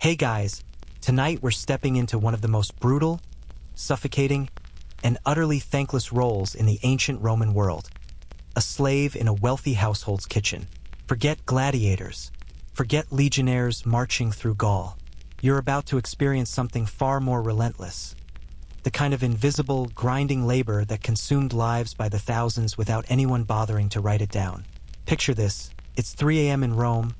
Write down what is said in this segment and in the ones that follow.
Hey guys, tonight we're stepping into one of the most brutal, suffocating, and utterly thankless roles in the ancient Roman world. A slave in a wealthy household's kitchen. Forget gladiators. Forget legionnaires marching through Gaul. You're about to experience something far more relentless. The kind of invisible, grinding labor that consumed lives by the thousands without anyone bothering to write it down. Picture this. It's 3 a.m. in Rome,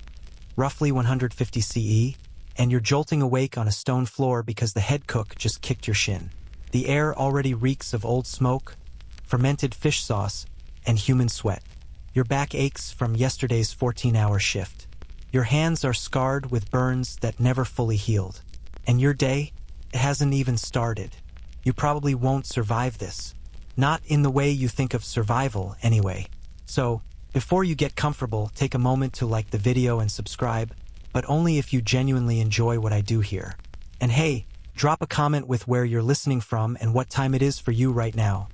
roughly 150 CE, and you're jolting awake on a stone floor because the head cook just kicked your shin. The air already reeks of old smoke, fermented fish sauce, and human sweat. Your back aches from yesterday's 14-hour shift. Your hands are scarred with burns that never fully healed. And your day hasn't even started. You probably won't survive this. Not in the way you think of survival, anyway. So, before you get comfortable, take a moment to like the video and subscribe, but only if you genuinely enjoy what I do here. And hey, drop a comment with where you're listening from and what time it is for you right now.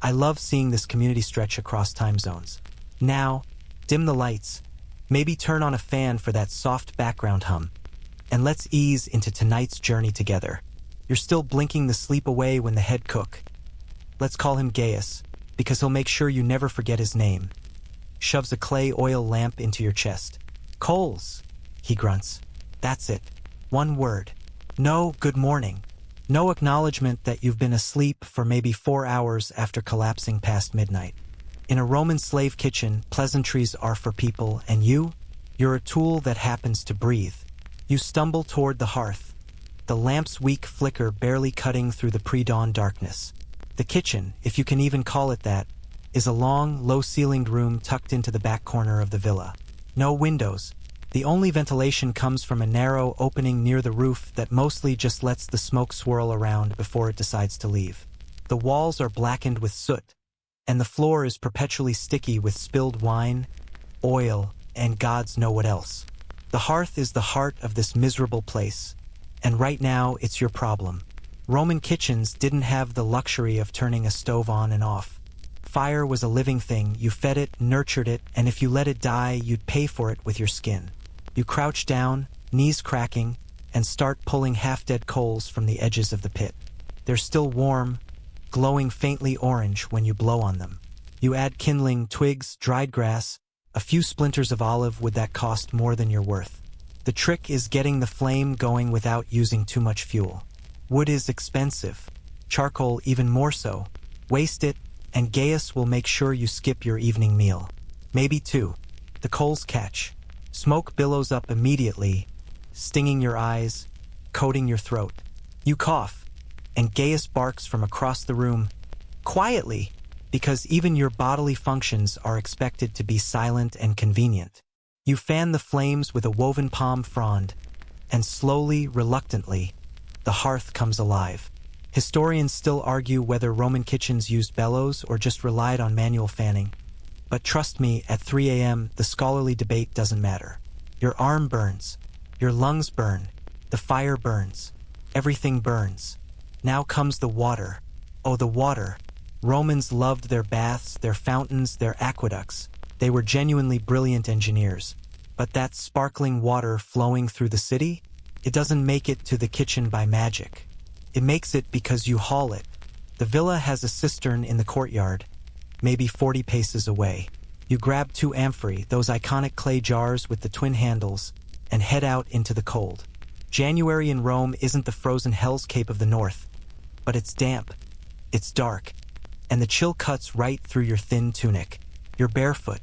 I love seeing this community stretch across time zones. Now, dim the lights, maybe turn on a fan for that soft background hum, and let's ease into tonight's journey together. You're still blinking the sleep away when the head cook, let's call him Gaius, because he'll make sure you never forget his name, shoves a clay oil lamp into your chest. Coals, he grunts. That's it. One word. No good morning. No acknowledgement that you've been asleep for maybe 4 hours after collapsing past midnight. In a Roman slave kitchen, pleasantries are for people, and you're a tool that happens to breathe. You stumble toward the hearth, the lamp's weak flicker barely cutting through the pre-dawn darkness. The kitchen, if you can even call it that, is a long, low-ceilinged room tucked into the back corner of the villa. No windows. The only ventilation comes from a narrow opening near the roof that mostly just lets the smoke swirl around before it decides to leave. The walls are blackened with soot, and the floor is perpetually sticky with spilled wine, oil, and gods know what else. The hearth is the heart of this miserable place, and right now it's your problem. Roman kitchens didn't have the luxury of turning a stove on and off. Fire was a living thing. You fed it, nurtured it, and if you let it die, you'd pay for it with your skin. You crouch down, knees cracking, and start pulling half-dead coals from the edges of the pit. They're still warm, glowing faintly orange when you blow on them. You add kindling, twigs, dried grass, a few splinters of olive wood that cost more than you're worth. The trick is getting the flame going without using too much fuel. Wood is expensive, charcoal even more so. Waste it, and Gaius will make sure you skip your evening meal. Maybe two. The coals catch. Smoke billows up immediately, stinging your eyes, coating your throat. You cough, and Gaius barks from across the room, quietly, because even your bodily functions are expected to be silent and convenient. You fan the flames with a woven palm frond, and slowly, reluctantly, the hearth comes alive. Historians still argue whether Roman kitchens used bellows or just relied on manual fanning. But trust me, at 3 a.m., the scholarly debate doesn't matter. Your arm burns. Your lungs burn. The fire burns. Everything burns. Now comes the water. Oh, the water. Romans loved their baths, their fountains, their aqueducts. They were genuinely brilliant engineers. But that sparkling water flowing through the city? It doesn't make it to the kitchen by magic. It makes it because you haul it. The villa has a cistern in the courtyard, maybe 40 paces away. You grab 2 amphorae, those iconic clay jars with the twin handles, and head out into the cold. January in Rome isn't the frozen hellscape of the north, but it's damp, it's dark, and the chill cuts right through your thin tunic. You're barefoot.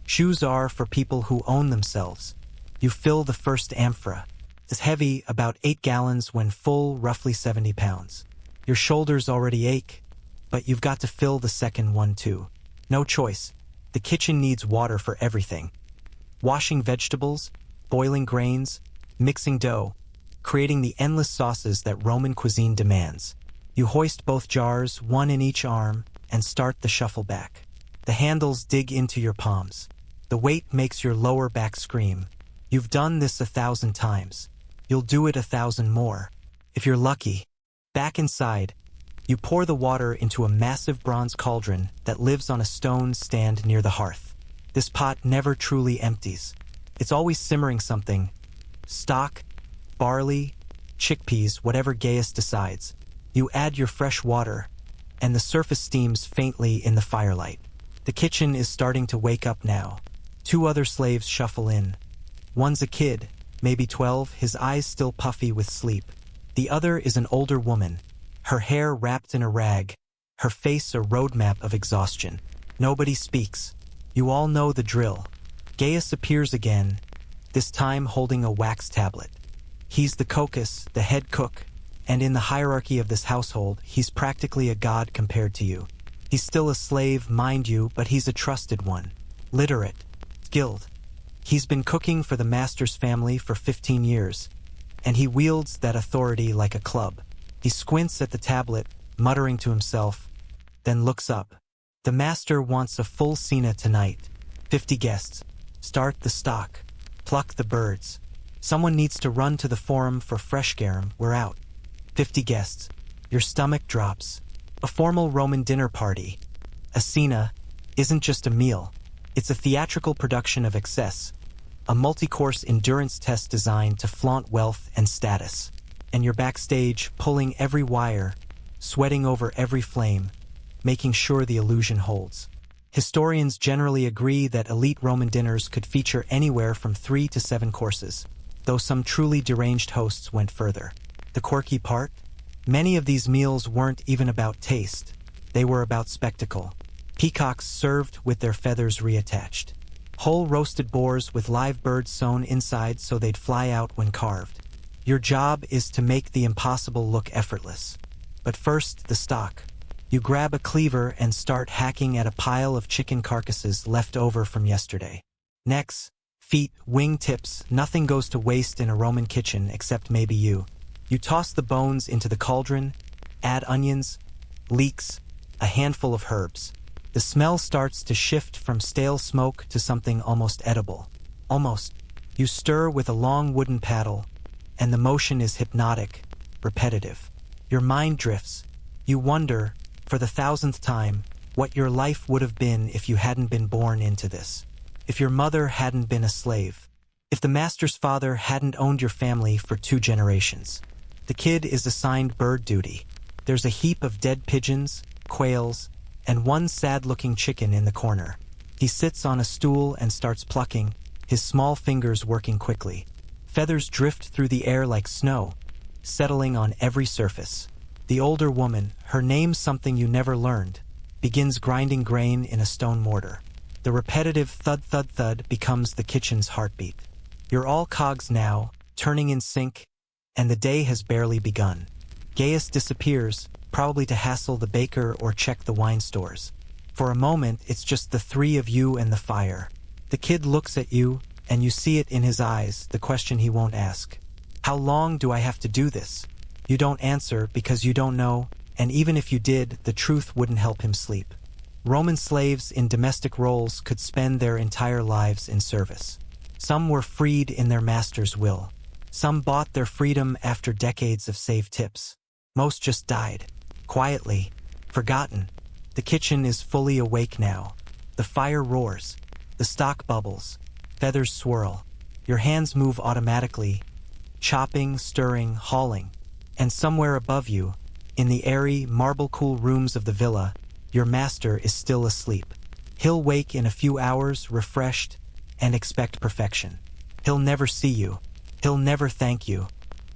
Shoes are for people who own themselves. You fill the first amphora. It's heavy, about 8 gallons when full, roughly 70 pounds. Your shoulders already ache, but you've got to fill the second one too. No choice. The kitchen needs water for everything. Washing vegetables, boiling grains, mixing dough, creating the endless sauces that Roman cuisine demands. You hoist both jars, one in each arm, and start the shuffle back. The handles dig into your palms. The weight makes your lower back scream. You've done this 1,000 times. You'll do it 1,000 more, if you're lucky. Back inside, you pour the water into a massive bronze cauldron that lives on a stone stand near the hearth. This pot never truly empties. It's always simmering something. Stock, barley, chickpeas, whatever Gaius decides. You add your fresh water, and the surface steams faintly in the firelight. The kitchen is starting to wake up now. 2 other slaves shuffle in. One's a kid, maybe 12, his eyes still puffy with sleep. The other is an older woman, her hair wrapped in a rag, her face a roadmap of exhaustion. Nobody speaks. You all know the drill. Gaius appears again, this time holding a wax tablet. He's the cocus, the head cook, and in the hierarchy of this household, he's practically a god compared to you. He's still a slave, mind you, but he's a trusted one. Literate. Skilled. He's been cooking for the master's family for 15 years, and he wields that authority like a club. He squints at the tablet, muttering to himself, then looks up. The master wants a full cena tonight. 50 guests. Start the stock. Pluck the birds. Someone needs to run to the forum for fresh garum. We're out. 50 guests. Your stomach drops. A formal Roman dinner party. A cena isn't just a meal. It's a theatrical production of excess. A multi-course endurance test designed to flaunt wealth and status. And you're backstage, pulling every wire, sweating over every flame, making sure the illusion holds. Historians generally agree that elite Roman dinners could feature anywhere from 3 to 7 courses, though some truly deranged hosts went further. The quirky part? Many of these meals weren't even about taste. They were about spectacle. Peacocks served with their feathers reattached. Whole roasted boars with live birds sewn inside so they'd fly out when carved. Your job is to make the impossible look effortless. But first, the stock. You grab a cleaver and start hacking at a pile of chicken carcasses left over from yesterday. Necks, feet, wing tips, nothing goes to waste in a Roman kitchen except maybe you. You toss the bones into the cauldron, add onions, leeks, a handful of herbs. The smell starts to shift from stale smoke to something almost edible. Almost. You stir with a long wooden paddle, and the motion is hypnotic, repetitive. Your mind drifts. You wonder, for the 1000th time, what your life would have been if you hadn't been born into this. If your mother hadn't been a slave. If the master's father hadn't owned your family for 2 generations. The kid is assigned bird duty. There's a heap of dead pigeons, quails, and one sad-looking chicken in the corner. He sits on a stool and starts plucking, his small fingers working quickly. Feathers drift through the air like snow, settling on every surface. The older woman, her name something you never learned, begins grinding grain in a stone mortar. The repetitive thud-thud-thud becomes the kitchen's heartbeat. You're all cogs now, turning in sync, and the day has barely begun. Gaius disappears, probably to hassle the baker or check the wine stores. For a moment, it's just the 3 of you and the fire. The kid looks at you, and you see it in his eyes, the question he won't ask. How long do I have to do this? You don't answer because you don't know, and even if you did, the truth wouldn't help him sleep. Roman slaves in domestic roles could spend their entire lives in service. Some were freed in their master's will. Some bought their freedom after decades of saved tips. Most just died. Quietly. Forgotten. The kitchen is fully awake now. The fire roars. The stock bubbles. Feathers swirl. Your hands move automatically. Chopping, stirring, hauling. And somewhere above you, in the airy, marble-cool rooms of the villa, your master is still asleep. He'll wake in a few hours, refreshed, and expect perfection. He'll never see you. He'll never thank you.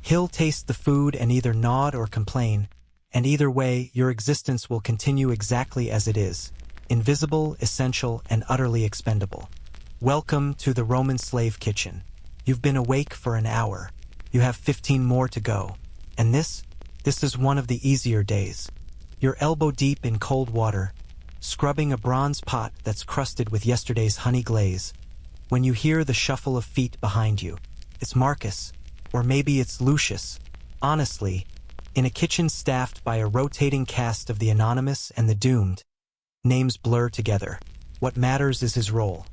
He'll taste the food and either nod or complain, and either way, your existence will continue exactly as it is, invisible, essential, and utterly expendable. Welcome to the Roman slave kitchen. You've been awake for an hour. You have 15 more to go. And this is one of the easier days. You're elbow deep in cold water, scrubbing a bronze pot that's crusted with yesterday's honey glaze, when you hear the shuffle of feet behind you. It's Marcus, or maybe it's Lucius. Honestly, in a kitchen staffed by a rotating cast of the anonymous and the doomed, names blur together. What matters is his role.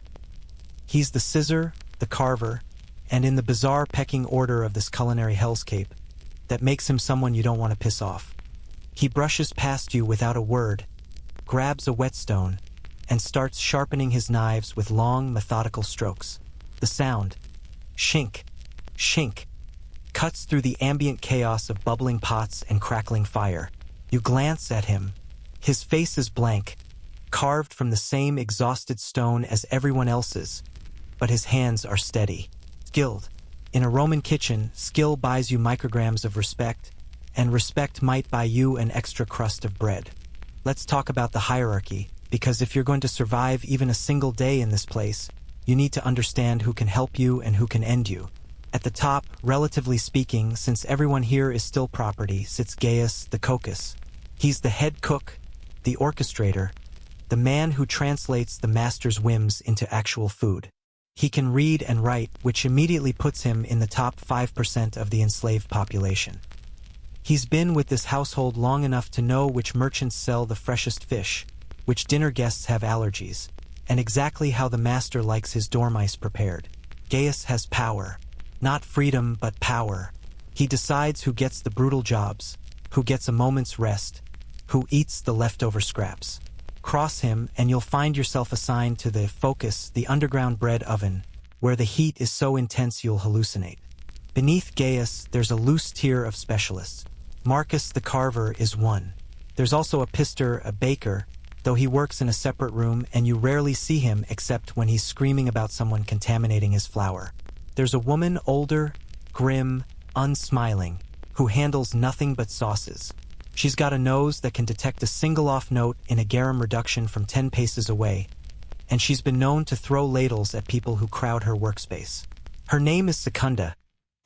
He's the scissor, the carver, and in the bizarre pecking order of this culinary hellscape, that makes him someone you don't want to piss off. He brushes past you without a word, grabs a whetstone, and starts sharpening his knives with long, methodical strokes. The sound. Shink. Shink. cuts through the ambient chaos of bubbling pots and crackling fire. You glance at him. His face is blank, carved from the same exhausted stone as everyone else's, but his hands are steady, skilled. In a Roman kitchen, skill buys you micrograms of respect, and respect might buy you an extra crust of bread. Let's talk about the hierarchy, because if you're going to survive even a single day in this place, you need to understand who can help you and who can end you. At the top, relatively speaking, since everyone here is still property, sits Gaius the Cocus. He's the head cook, the orchestrator, the man who translates the master's whims into actual food. He can read and write, which immediately puts him in the top 5% of the enslaved population. He's been with this household long enough to know which merchants sell the freshest fish, which dinner guests have allergies, and exactly how the master likes his dormice prepared. Gaius has power. Not freedom, but power. He decides who gets the brutal jobs, who gets a moment's rest, who eats the leftover scraps. Cross him, and you'll find yourself assigned to the focus, the underground bread oven, where the heat is so intense you'll hallucinate. Beneath Gaius, there's a loose tier of specialists. Marcus the carver is one. There's also a pister, a baker, though he works in a separate room and you rarely see him except when he's screaming about someone contaminating his flour. There's a woman, older, grim, unsmiling, who handles nothing but sauces. She's got a nose that can detect a single off note in a garum reduction from 10 paces away, and she's been known to throw ladles at people who crowd her workspace. Her name is Secunda,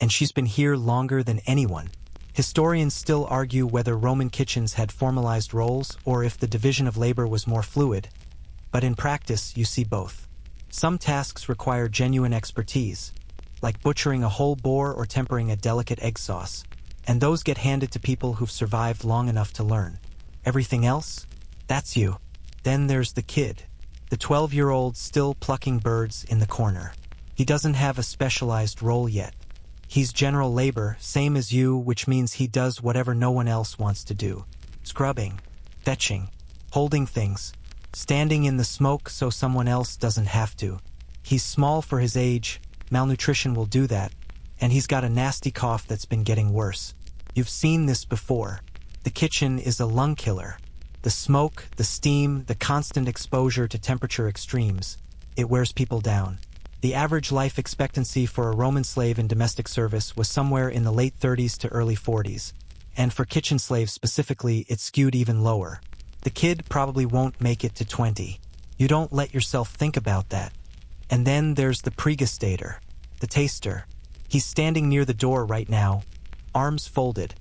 and she's been here longer than anyone. Historians still argue whether Roman kitchens had formalized roles or if the division of labor was more fluid, but in practice you see both. Some tasks require genuine expertise, like butchering a whole boar or tempering a delicate egg sauce, and those get handed to people who've survived long enough to learn. Everything else? That's you. Then there's the kid, the 12-year-old still plucking birds in the corner. He doesn't have a specialized role yet. He's general labor, same as you, which means he does whatever no one else wants to do. Scrubbing, fetching, holding things, standing in the smoke so someone else doesn't have to. He's small for his age, malnutrition will do that, and he's got a nasty cough that's been getting worse. You've seen this before. The kitchen is a lung killer. The smoke, the steam, the constant exposure to temperature extremes, it wears people down. The average life expectancy for a Roman slave in domestic service was somewhere in the late 30s to early 40s, and for kitchen slaves specifically, it skewed even lower. The kid probably won't make it to 20. You don't let yourself think about that. And then there's the pregustator, the taster. He's standing near the door right now, arms folded,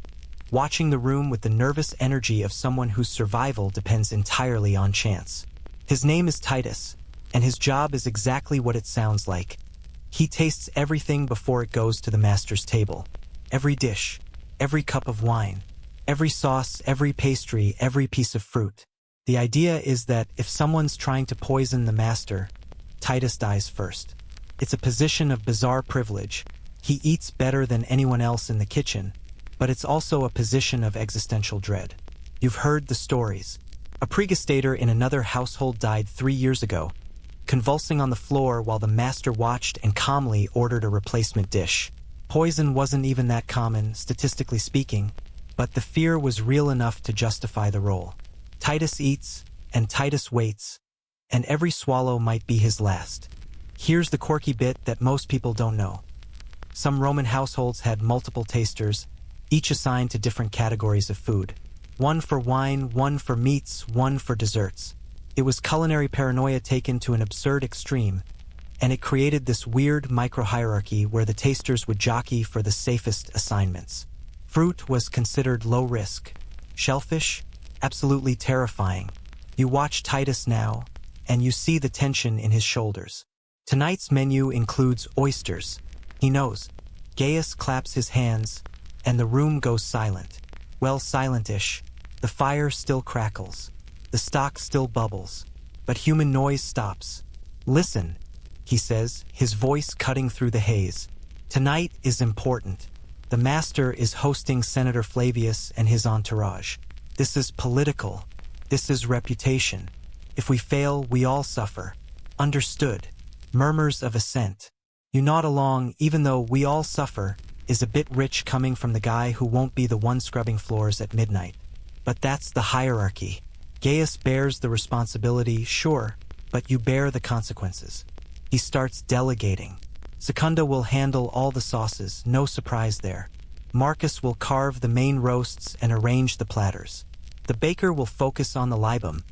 watching the room with the nervous energy of someone whose survival depends entirely on chance. His name is Titus, and his job is exactly what it sounds like. He tastes everything before it goes to the master's table. Every dish, every cup of wine, every sauce, every pastry, every piece of fruit. The idea is that if someone's trying to poison the master, Titus dies first. It's a position of bizarre privilege. He eats better than anyone else in the kitchen, but it's also a position of existential dread. You've heard the stories. A pregustator in another household died 3 years ago, convulsing on the floor while the master watched and calmly ordered a replacement dish. Poison wasn't even that common, statistically speaking, but the fear was real enough to justify the role. Titus eats, and Titus waits, and every swallow might be his last. Here's the quirky bit that most people don't know. Some Roman households had multiple tasters, each assigned to different categories of food. One for wine, one for meats, one for desserts. It was culinary paranoia taken to an absurd extreme, and it created this weird micro-hierarchy where the tasters would jockey for the safest assignments. Fruit was considered low risk. Shellfish? Absolutely terrifying. You watch Titus now, and you see the tension in his shoulders. Tonight's menu includes oysters. He knows. Gaius claps his hands, and the room goes silent. Well, silent-ish. The fire still crackles. The stock still bubbles, but human noise stops. Listen, he says, his voice cutting through the haze. Tonight is important. The master is hosting Senator Flavius and his entourage. This is political. This is reputation. If we fail, we all suffer. Understood. Murmurs of assent. You nod along, even though we all suffer. is a bit rich coming from the guy who won't be the one scrubbing floors at midnight. But that's the hierarchy. Gaius bears the responsibility, sure, but you bear the consequences. He starts delegating. Secunda will handle all the sauces, no surprise there. Marcus will carve the main roasts and arrange the platters. The baker will focus on the libum,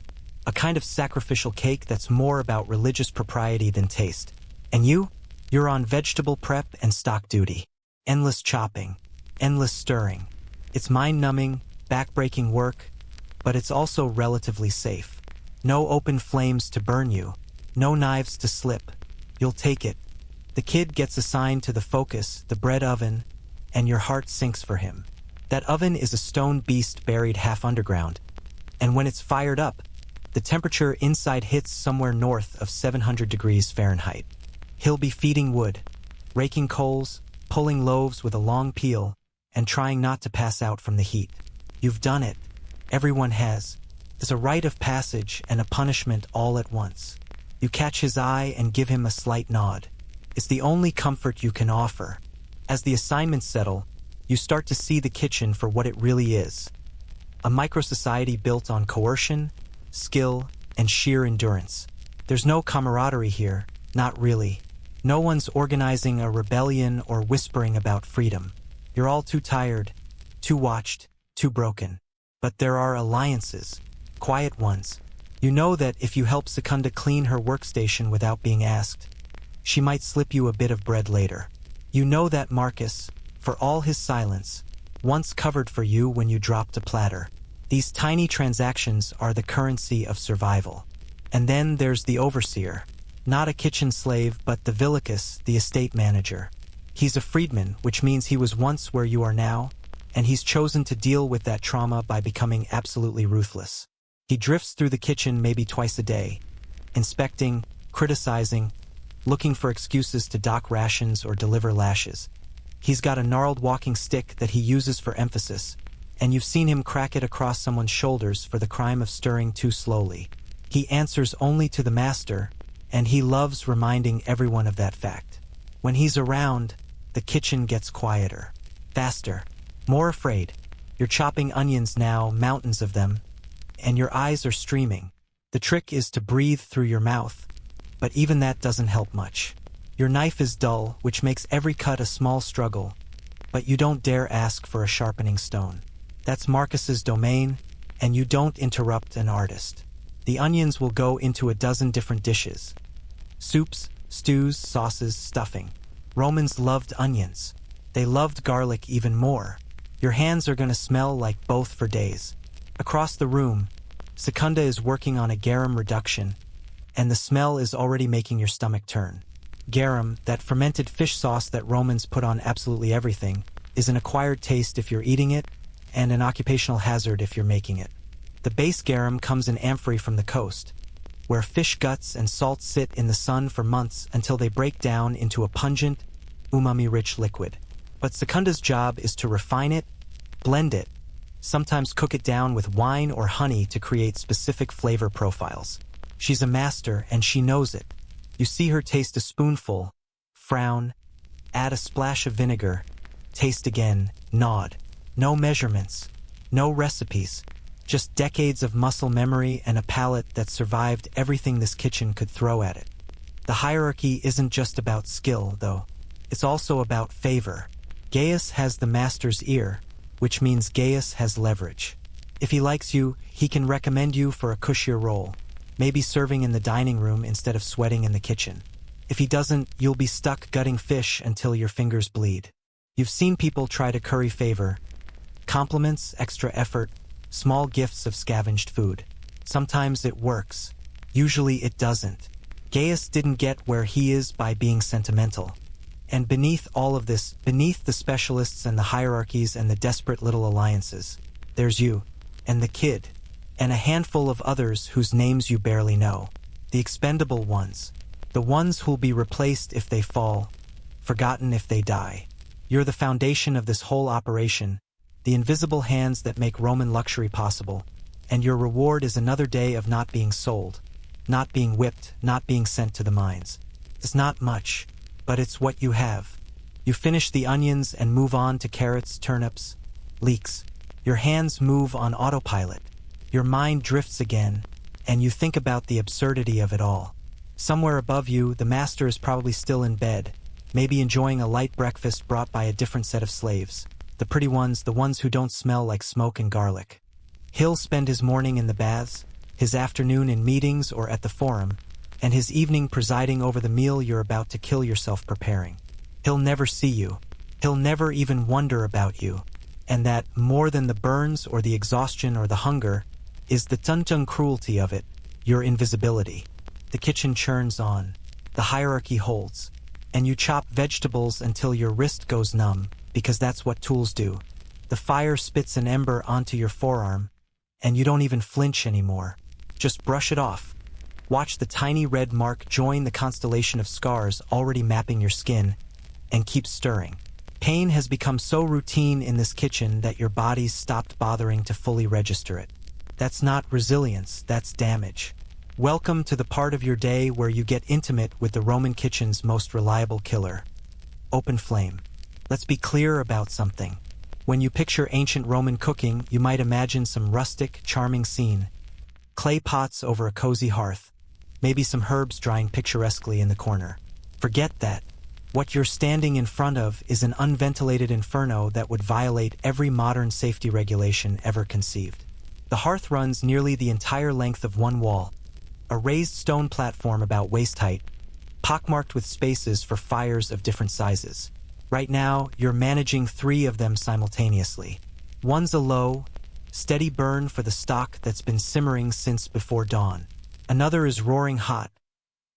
a kind of sacrificial cake that's more about religious propriety than taste. And you're on vegetable prep and stock duty. Endless chopping, endless stirring. It's mind-numbing, back-breaking work, but it's also relatively safe. No open flames to burn you, no knives to slip. You'll take it. The kid gets assigned to the focus, the bread oven, and your heart sinks for him. That oven is a stone beast buried half underground, and when it's fired up, the temperature inside hits somewhere north of 700 degrees Fahrenheit. He'll be feeding wood, raking coals, pulling loaves with a long peel, and trying not to pass out from the heat. You've done it. Everyone has. There's a rite of passage and a punishment all at once. You catch his eye and give him a slight nod. It's the only comfort you can offer. As the assignments settle, you start to see the kitchen for what it really is. A micro-society built on coercion, skill, and sheer endurance. There's no camaraderie here, not really. No one's organizing a rebellion or whispering about freedom. You're all too tired, too watched, too broken. But there are alliances, quiet ones. You know that if you help Secunda clean her workstation without being asked, she might slip you a bit of bread later. You know that Marcus, for all his silence, once covered for you when you dropped a platter. These tiny transactions are the currency of survival. And then there's the overseer. Not a kitchen slave, but the villicus, the estate manager. He's a freedman, which means he was once where you are now, and he's chosen to deal with that trauma by becoming absolutely ruthless. He drifts through the kitchen maybe twice a day, inspecting, criticizing, looking for excuses to dock rations or deliver lashes. He's got a gnarled walking stick that he uses for emphasis, and you've seen him crack it across someone's shoulders for the crime of stirring too slowly. He answers only to the master, and he loves reminding everyone of that fact. When he's around, the kitchen gets quieter, faster, more afraid. You're chopping onions now, mountains of them, and your eyes are streaming. The trick is to breathe through your mouth, but even that doesn't help much. Your knife is dull, which makes every cut a small struggle, but you don't dare ask for a sharpening stone. That's Marcus's domain, and you don't interrupt an artist. The onions will go into a dozen different dishes. Soups, stews, sauces, stuffing. Romans loved onions. They loved garlic even more. Your hands are going to smell like both for days. Across the room, Secunda is working on a garum reduction, and the smell is already making your stomach turn. Garum, that fermented fish sauce that Romans put on absolutely everything, is an acquired taste if you're eating it, and an occupational hazard if you're making it. The base garum comes in amphorae from the coast, where fish guts and salt sit in the sun for months until they break down into a pungent, umami-rich liquid. But Secunda's job is to refine it, blend it, sometimes cook it down with wine or honey to create specific flavor profiles. She's a master, and she knows it. You see her taste a spoonful, frown, add a splash of vinegar, taste again, nod. No measurements, no recipes, just decades of muscle memory and a palate that survived everything this kitchen could throw at it. The hierarchy isn't just about skill, though. It's also about favor. Gaius has the master's ear, which means Gaius has leverage. If he likes you, he can recommend you for a cushier role, maybe serving in the dining room instead of sweating in the kitchen. If he doesn't, you'll be stuck gutting fish until your fingers bleed. You've seen people try to curry favor. Compliments, extra effort, small gifts of scavenged food. Sometimes it works. Usually it doesn't. Gaius didn't get where he is by being sentimental. And beneath all of this, beneath the specialists and the hierarchies and the desperate little alliances, there's you, and the kid, and a handful of others whose names you barely know. The expendable ones. The ones who'll be replaced if they fall, forgotten if they die. You're the foundation of this whole operation, the invisible hands that make Roman luxury possible, and your reward is another day of not being sold, not being whipped, not being sent to the mines. It's not much, but it's what you have. You finish the onions and move on to carrots, turnips, leeks. Your hands move on autopilot. Your mind drifts again, and you think about the absurdity of it all. Somewhere above you, the master is probably still in bed, maybe enjoying a light breakfast brought by a different set of slaves. The pretty ones, the ones who don't smell like smoke and garlic. He'll spend his morning in the baths, his afternoon in meetings or at the forum, and his evening presiding over the meal you're about to kill yourself preparing. He'll never see you. He'll never even wonder about you. And that, more than the burns or the exhaustion or the hunger, is the tuntung cruelty of it, your invisibility. The kitchen churns on. The hierarchy holds. And you chop vegetables until your wrist goes numb, because that's what tools do. The fire spits an ember onto your forearm, and you don't even flinch anymore. Just brush it off. Watch the tiny red mark join the constellation of scars already mapping your skin, and keep stirring. Pain has become so routine in this kitchen that your body's stopped bothering to fully register it. That's not resilience, that's damage. Welcome to the part of your day where you get intimate with the Roman kitchen's most reliable killer. Open flame. Let's be clear about something. When you picture ancient Roman cooking, you might imagine some rustic, charming scene. Clay pots over a cozy hearth. Maybe some herbs drying picturesquely in the corner. Forget that. What you're standing in front of is an unventilated inferno that would violate every modern safety regulation ever conceived. The hearth runs nearly the entire length of one wall, a raised stone platform about waist height, pockmarked with spaces for fires of different sizes. Right now, you're managing 3 of them simultaneously. One's a low, steady burn for the stock that's been simmering since before dawn. Another is roaring hot,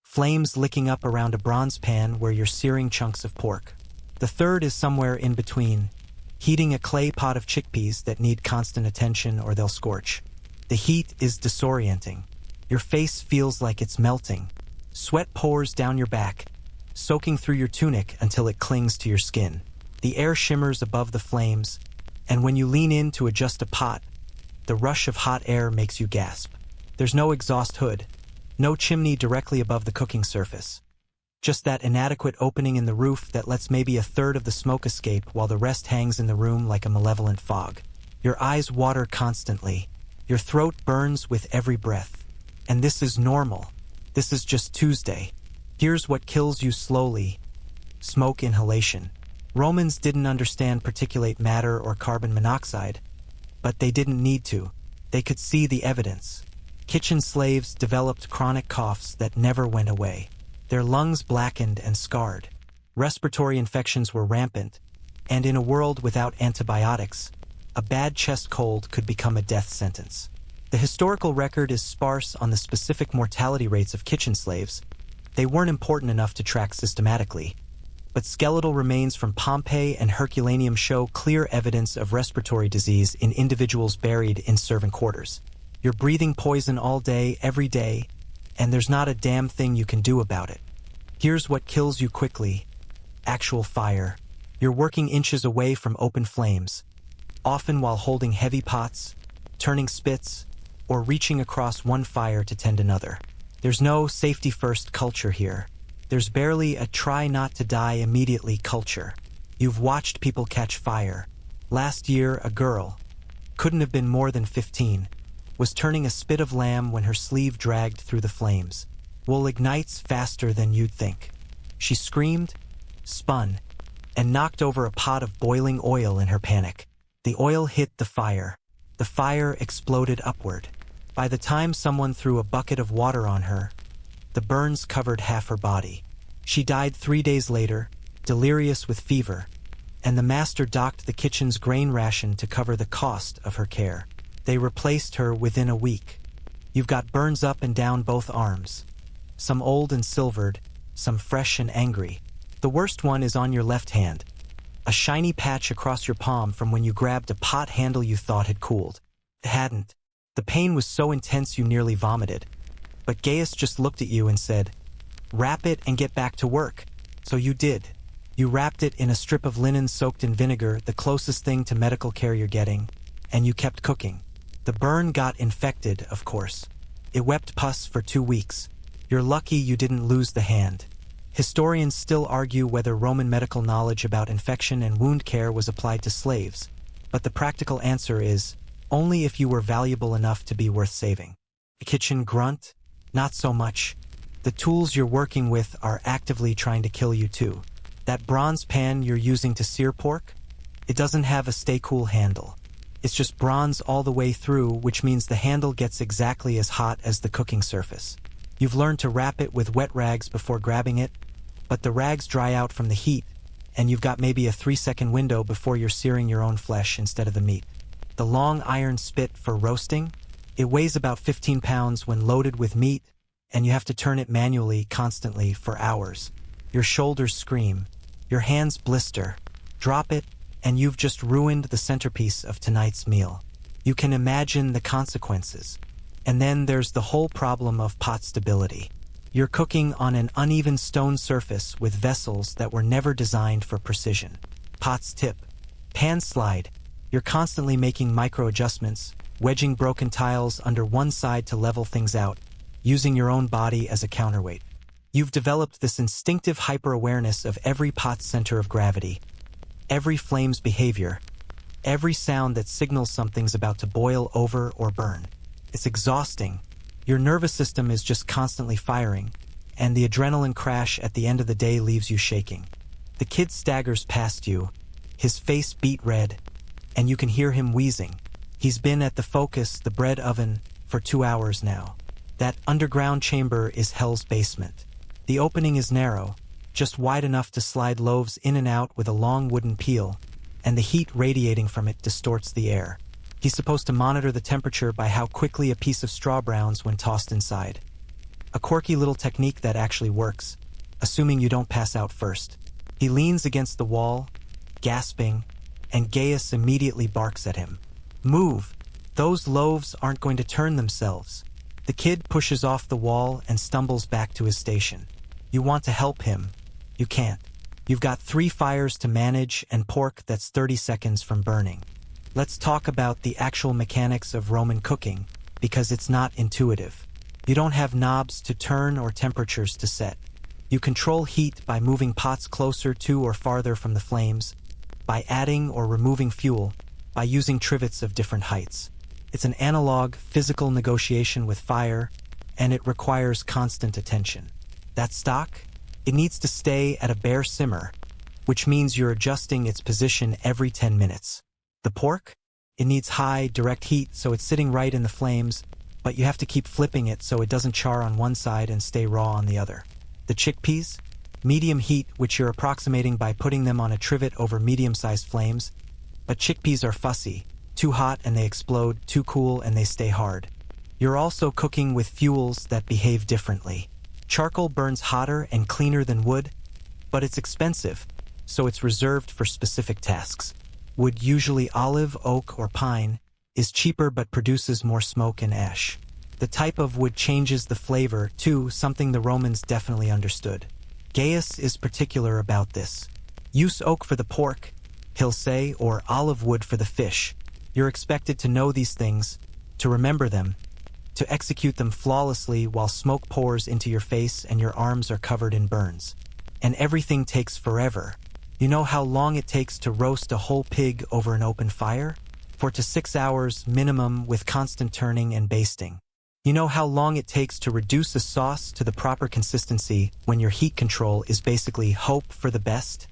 flames licking up around a bronze pan where you're searing chunks of pork. The third is somewhere in between, heating a clay pot of chickpeas that need constant attention or they'll scorch. The heat is disorienting. Your face feels like it's melting. Sweat pours down your back, soaking through your tunic until it clings to your skin. The air shimmers above the flames, and when you lean in to adjust a pot, the rush of hot air makes you gasp. There's no exhaust hood, no chimney directly above the cooking surface. Just that inadequate opening in the roof that lets maybe a third of the smoke escape while the rest hangs in the room like a malevolent fog. Your eyes water constantly. Your throat burns with every breath. And this is normal. This is just Tuesday. Here's what kills you slowly. Smoke inhalation. Romans didn't understand particulate matter or carbon monoxide, but they didn't need to. They could see the evidence. Kitchen slaves developed chronic coughs that never went away. Their lungs blackened and scarred. Respiratory infections were rampant, and in a world without antibiotics, a bad chest cold could become a death sentence. The historical record is sparse on the specific mortality rates of kitchen slaves. They weren't important enough to track systematically, but skeletal remains from Pompeii and Herculaneum show clear evidence of respiratory disease in individuals buried in servant quarters. You're breathing poison all day, every day, and there's not a damn thing you can do about it. Here's what kills you quickly. Actual fire. You're working inches away from open flames, often while holding heavy pots, turning spits, or reaching across one fire to tend another. There's no safety-first culture here. There's barely a try-not-to-die-immediately culture. You've watched people catch fire. Last year, a girl, couldn't have been more than 15, was turning a spit of lamb when her sleeve dragged through the flames. Wool ignites faster than you'd think. She screamed, spun, and knocked over a pot of boiling oil in her panic. The oil hit the fire. The fire exploded upward. By the time someone threw a bucket of water on her, the burns covered half her body. She died 3 days later, delirious with fever, and the master docked the kitchen's grain ration to cover the cost of her care. They replaced her within a week. You've got burns up and down both arms. Some old and silvered, some fresh and angry. The worst one is on your left hand. A shiny patch across your palm from when you grabbed a pot handle you thought had cooled. It hadn't. The pain was so intense you nearly vomited. But Gaius just looked at you and said, "Wrap it and get back to work." So you did. You wrapped it in a strip of linen soaked in vinegar, the closest thing to medical care you're getting, and you kept cooking. The burn got infected, of course. It wept pus for 2 weeks. You're lucky you didn't lose the hand. Historians still argue whether Roman medical knowledge about infection and wound care was applied to slaves, but the practical answer is, only if you were valuable enough to be worth saving. The kitchen grunt? Not so much. The tools you're working with are actively trying to kill you too. That bronze pan you're using to sear pork? It doesn't have a stay cool handle. It's just bronze all the way through, which means the handle gets exactly as hot as the cooking surface. You've learned to wrap it with wet rags before grabbing it, but the rags dry out from the heat, and you've got maybe a 3-second window before you're searing your own flesh instead of the meat. The long iron spit for roasting? It weighs about 15 pounds when loaded with meat, and you have to turn it manually constantly for hours. Your shoulders scream, your hands blister. Drop it, and you've just ruined the centerpiece of tonight's meal. You can imagine the consequences. And then there's the whole problem of pot stability. You're cooking on an uneven stone surface with vessels that were never designed for precision. Pots tip. Pans slide. You're constantly making micro adjustments, wedging broken tiles under one side to level things out, using your own body as a counterweight. You've developed this instinctive hyper-awareness of every pot's center of gravity, every flame's behavior, every sound that signals something's about to boil over or burn. It's exhausting. Your nervous system is just constantly firing, and the adrenaline crash at the end of the day leaves you shaking. The kid staggers past you, his face beet red, and you can hear him wheezing. He's been at the Focus, the bread oven, for 2 hours now. That underground chamber is hell's basement. The opening is narrow, just wide enough to slide loaves in and out with a long wooden peel, and the heat radiating from it distorts the air. He's supposed to monitor the temperature by how quickly a piece of straw browns when tossed inside. A quirky little technique that actually works, assuming you don't pass out first. He leans against the wall, gasping, and Gaius immediately barks at him. Move! Those loaves aren't going to turn themselves. The kid pushes off the wall and stumbles back to his station. You want to help him. You can't. You've got 3 fires to manage and pork that's 30 seconds from burning. Let's talk about the actual mechanics of Roman cooking, because it's not intuitive. You don't have knobs to turn or temperatures to set. You control heat by moving pots closer to or farther from the flames, by adding or removing fuel, by using trivets of different heights. It's an analog, physical negotiation with fire, and it requires constant attention. That stock? It needs to stay at a bare simmer, which means you're adjusting its position every 10 minutes. The pork? It needs high, direct heat, so it's sitting right in the flames, but you have to keep flipping it so it doesn't char on one side and stay raw on the other. The chickpeas? Medium heat, which you're approximating by putting them on a trivet over medium-sized flames, but chickpeas are fussy. Too hot and they explode, too cool and they stay hard. You're also cooking with fuels that behave differently. Charcoal burns hotter and cleaner than wood, but it's expensive, so it's reserved for specific tasks. Wood, usually olive, oak, or pine, is cheaper but produces more smoke and ash. The type of wood changes the flavor, too, something the Romans definitely understood. Gaius is particular about this. Use oak for the pork, he'll say, or olive wood for the fish. You're expected to know these things, to remember them, to execute them flawlessly while smoke pours into your face and your arms are covered in burns. And everything takes forever. You know how long it takes to roast a whole pig over an open fire? 4 to 6 hours minimum with constant turning and basting. You know how long it takes to reduce a sauce to the proper consistency when your heat control is basically hope for the best?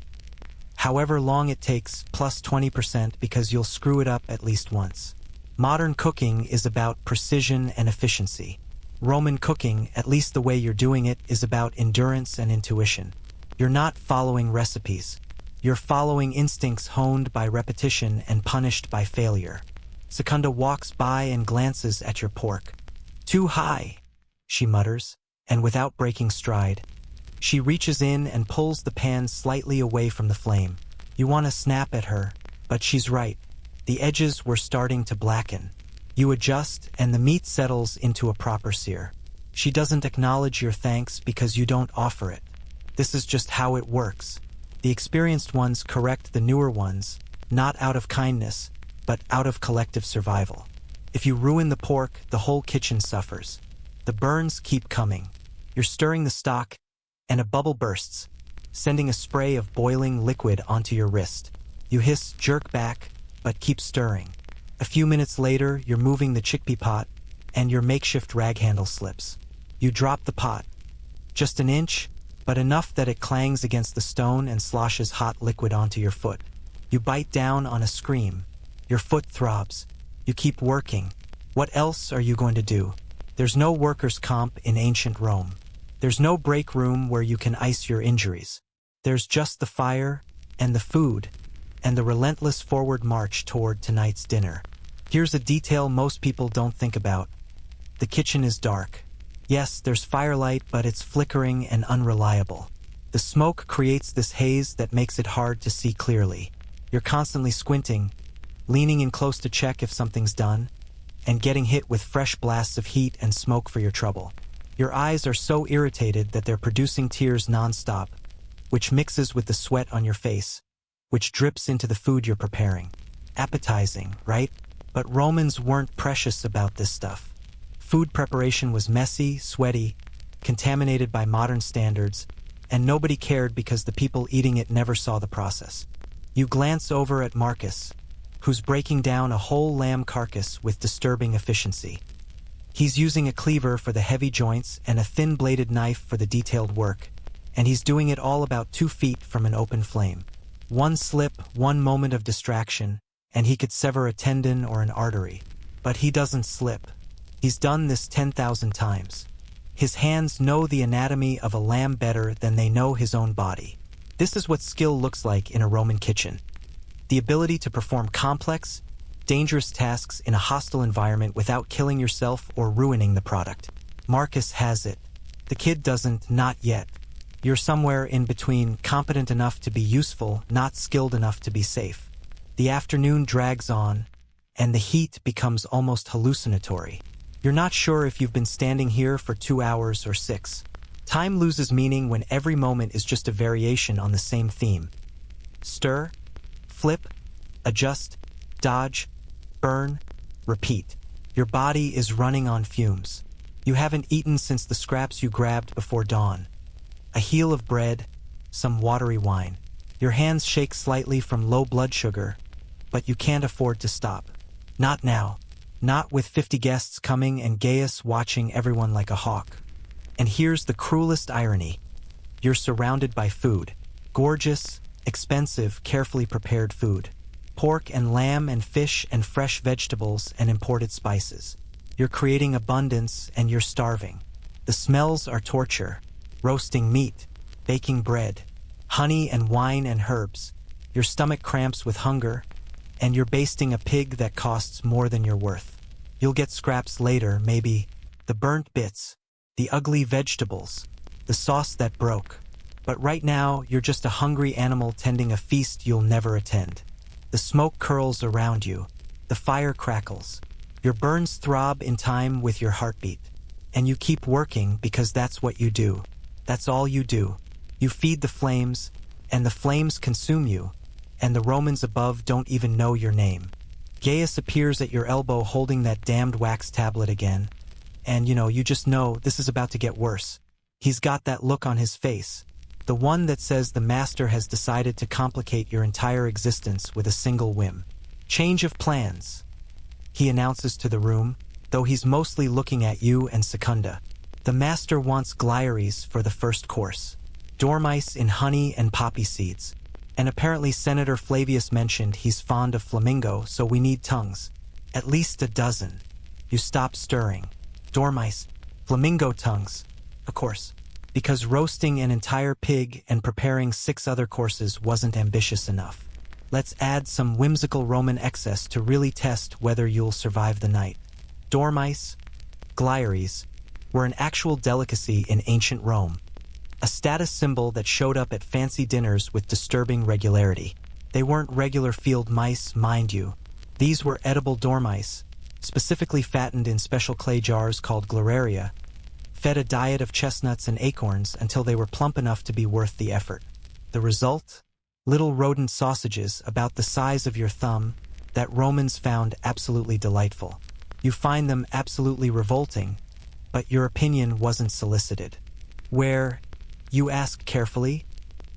However long it takes, plus 20% because you'll screw it up at least once. Modern cooking is about precision and efficiency. Roman cooking, at least the way you're doing it, is about endurance and intuition. You're not following recipes. You're following instincts honed by repetition and punished by failure. Secunda walks by and glances at your pork. Too high, she mutters, and without breaking stride, she reaches in and pulls the pan slightly away from the flame. You want to snap at her, but she's right. The edges were starting to blacken. You adjust, and the meat settles into a proper sear. She doesn't acknowledge your thanks because you don't offer it. This is just how it works. The experienced ones correct the newer ones, not out of kindness, but out of collective survival. If you ruin the pork, the whole kitchen suffers. The burns keep coming. You're stirring the stock, and a bubble bursts, sending a spray of boiling liquid onto your wrist. You hiss, jerk back, but keep stirring. A few minutes later, you're moving the chickpea pot, and your makeshift rag handle slips. You drop the pot. Just an inch, but enough that it clangs against the stone and sloshes hot liquid onto your foot. You bite down on a scream. Your foot throbs. You keep working. What else are you going to do? There's no workers' comp in ancient Rome. There's no break room where you can ice your injuries. There's just the fire, and the food, and the relentless forward march toward tonight's dinner. Here's a detail most people don't think about. The kitchen is dark. Yes, there's firelight, but it's flickering and unreliable. The smoke creates this haze that makes it hard to see clearly. You're constantly squinting, leaning in close to check if something's done, and getting hit with fresh blasts of heat and smoke for your trouble. Your eyes are so irritated that they're producing tears nonstop, which mixes with the sweat on your face, which drips into the food you're preparing. Appetizing, right? But Romans weren't precious about this stuff. Food preparation was messy, sweaty, contaminated by modern standards, and nobody cared because the people eating it never saw the process. You glance over at Marcus, who's breaking down a whole lamb carcass with disturbing efficiency. He's using a cleaver for the heavy joints and a thin-bladed knife for the detailed work, and he's doing it all about 2 feet from an open flame. One slip, one moment of distraction, and he could sever a tendon or an artery. But he doesn't slip. He's done this 10,000 times. His hands know the anatomy of a lamb better than they know his own body. This is what skill looks like in a Roman kitchen. The ability to perform complex, dangerous tasks in a hostile environment without killing yourself or ruining the product. Marcus has it. The kid doesn't, not yet. You're somewhere in between, competent enough to be useful, not skilled enough to be safe. The afternoon drags on, and the heat becomes almost hallucinatory. You're not sure if you've been standing here for 2 hours or 6. Time loses meaning when every moment is just a variation on the same theme. Stir, flip, adjust, dodge, burn, repeat. Your body is running on fumes. You haven't eaten since the scraps you grabbed before dawn. A heel of bread, some watery wine. Your hands shake slightly from low blood sugar, but you can't afford to stop. Not now. Not with 50 guests coming and Gaius watching everyone like a hawk. And here's the cruelest irony. You're surrounded by food. Gorgeous, expensive, carefully prepared food. Pork and lamb and fish and fresh vegetables and imported spices. You're creating abundance and you're starving. The smells are torture. Roasting meat, baking bread, honey and wine and herbs. Your stomach cramps with hunger, and you're basting a pig that costs more than you're worth. You'll get scraps later, maybe the burnt bits, the ugly vegetables, the sauce that broke. But right now, you're just a hungry animal tending a feast you'll never attend. The smoke curls around you. The fire crackles. Your burns throb in time with your heartbeat. And you keep working because that's what you do. That's all you do. You feed the flames, and the flames consume you, and the Romans above don't even know your name. Gaius appears at your elbow holding that damned wax tablet again, and you just know this is about to get worse. He's got that look on his face, the one that says the master has decided to complicate your entire existence with a single whim. Change of plans, he announces to the room, though he's mostly looking at you and Secunda. The master wants gliaries for the first course. Dormice in honey and poppy seeds. And apparently Senator Flavius mentioned he's fond of flamingo, so we need tongues. At least a dozen. You stop stirring. Dormice, flamingo tongues. Of course. Because roasting an entire pig and preparing 6 other courses wasn't ambitious enough. Let's add some whimsical Roman excess to really test whether you'll survive the night. Dormice, gliaries, were an actual delicacy in ancient Rome. A status symbol that showed up at fancy dinners with disturbing regularity. They weren't regular field mice, mind you. These were edible dormice, specifically fattened in special clay jars called glararia, fed a diet of chestnuts and acorns until they were plump enough to be worth the effort. The result? Little rodent sausages about the size of your thumb that Romans found absolutely delightful. You find them absolutely revolting, but your opinion wasn't solicited. Where You ask carefully.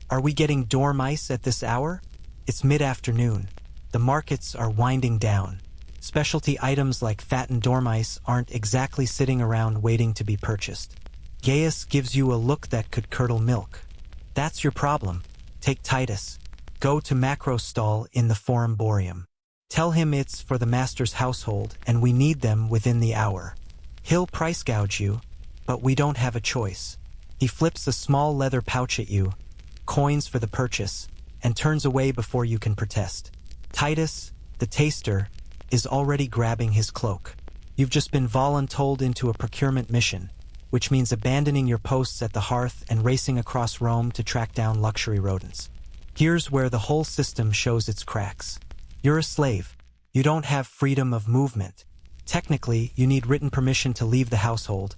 Are we getting dormice at this hour? It's mid-afternoon. The markets are winding down. Specialty items like fattened dormice aren't exactly sitting around waiting to be purchased. Gaius gives you a look that could curdle milk. That's your problem. Take Titus. Go to Macro's stall in the Forumborium. Tell him it's for the master's household and we need them within the hour. He'll price gouge you, but we don't have a choice. He flips a small leather pouch at you, coins for the purchase, and turns away before you can protest. Titus, the taster, is already grabbing his cloak. You've just been voluntold into a procurement mission, which means abandoning your posts at the hearth and racing across Rome to track down luxury rodents. Here's where the whole system shows its cracks. You're a slave. You don't have freedom of movement. Technically, you need written permission to leave the household,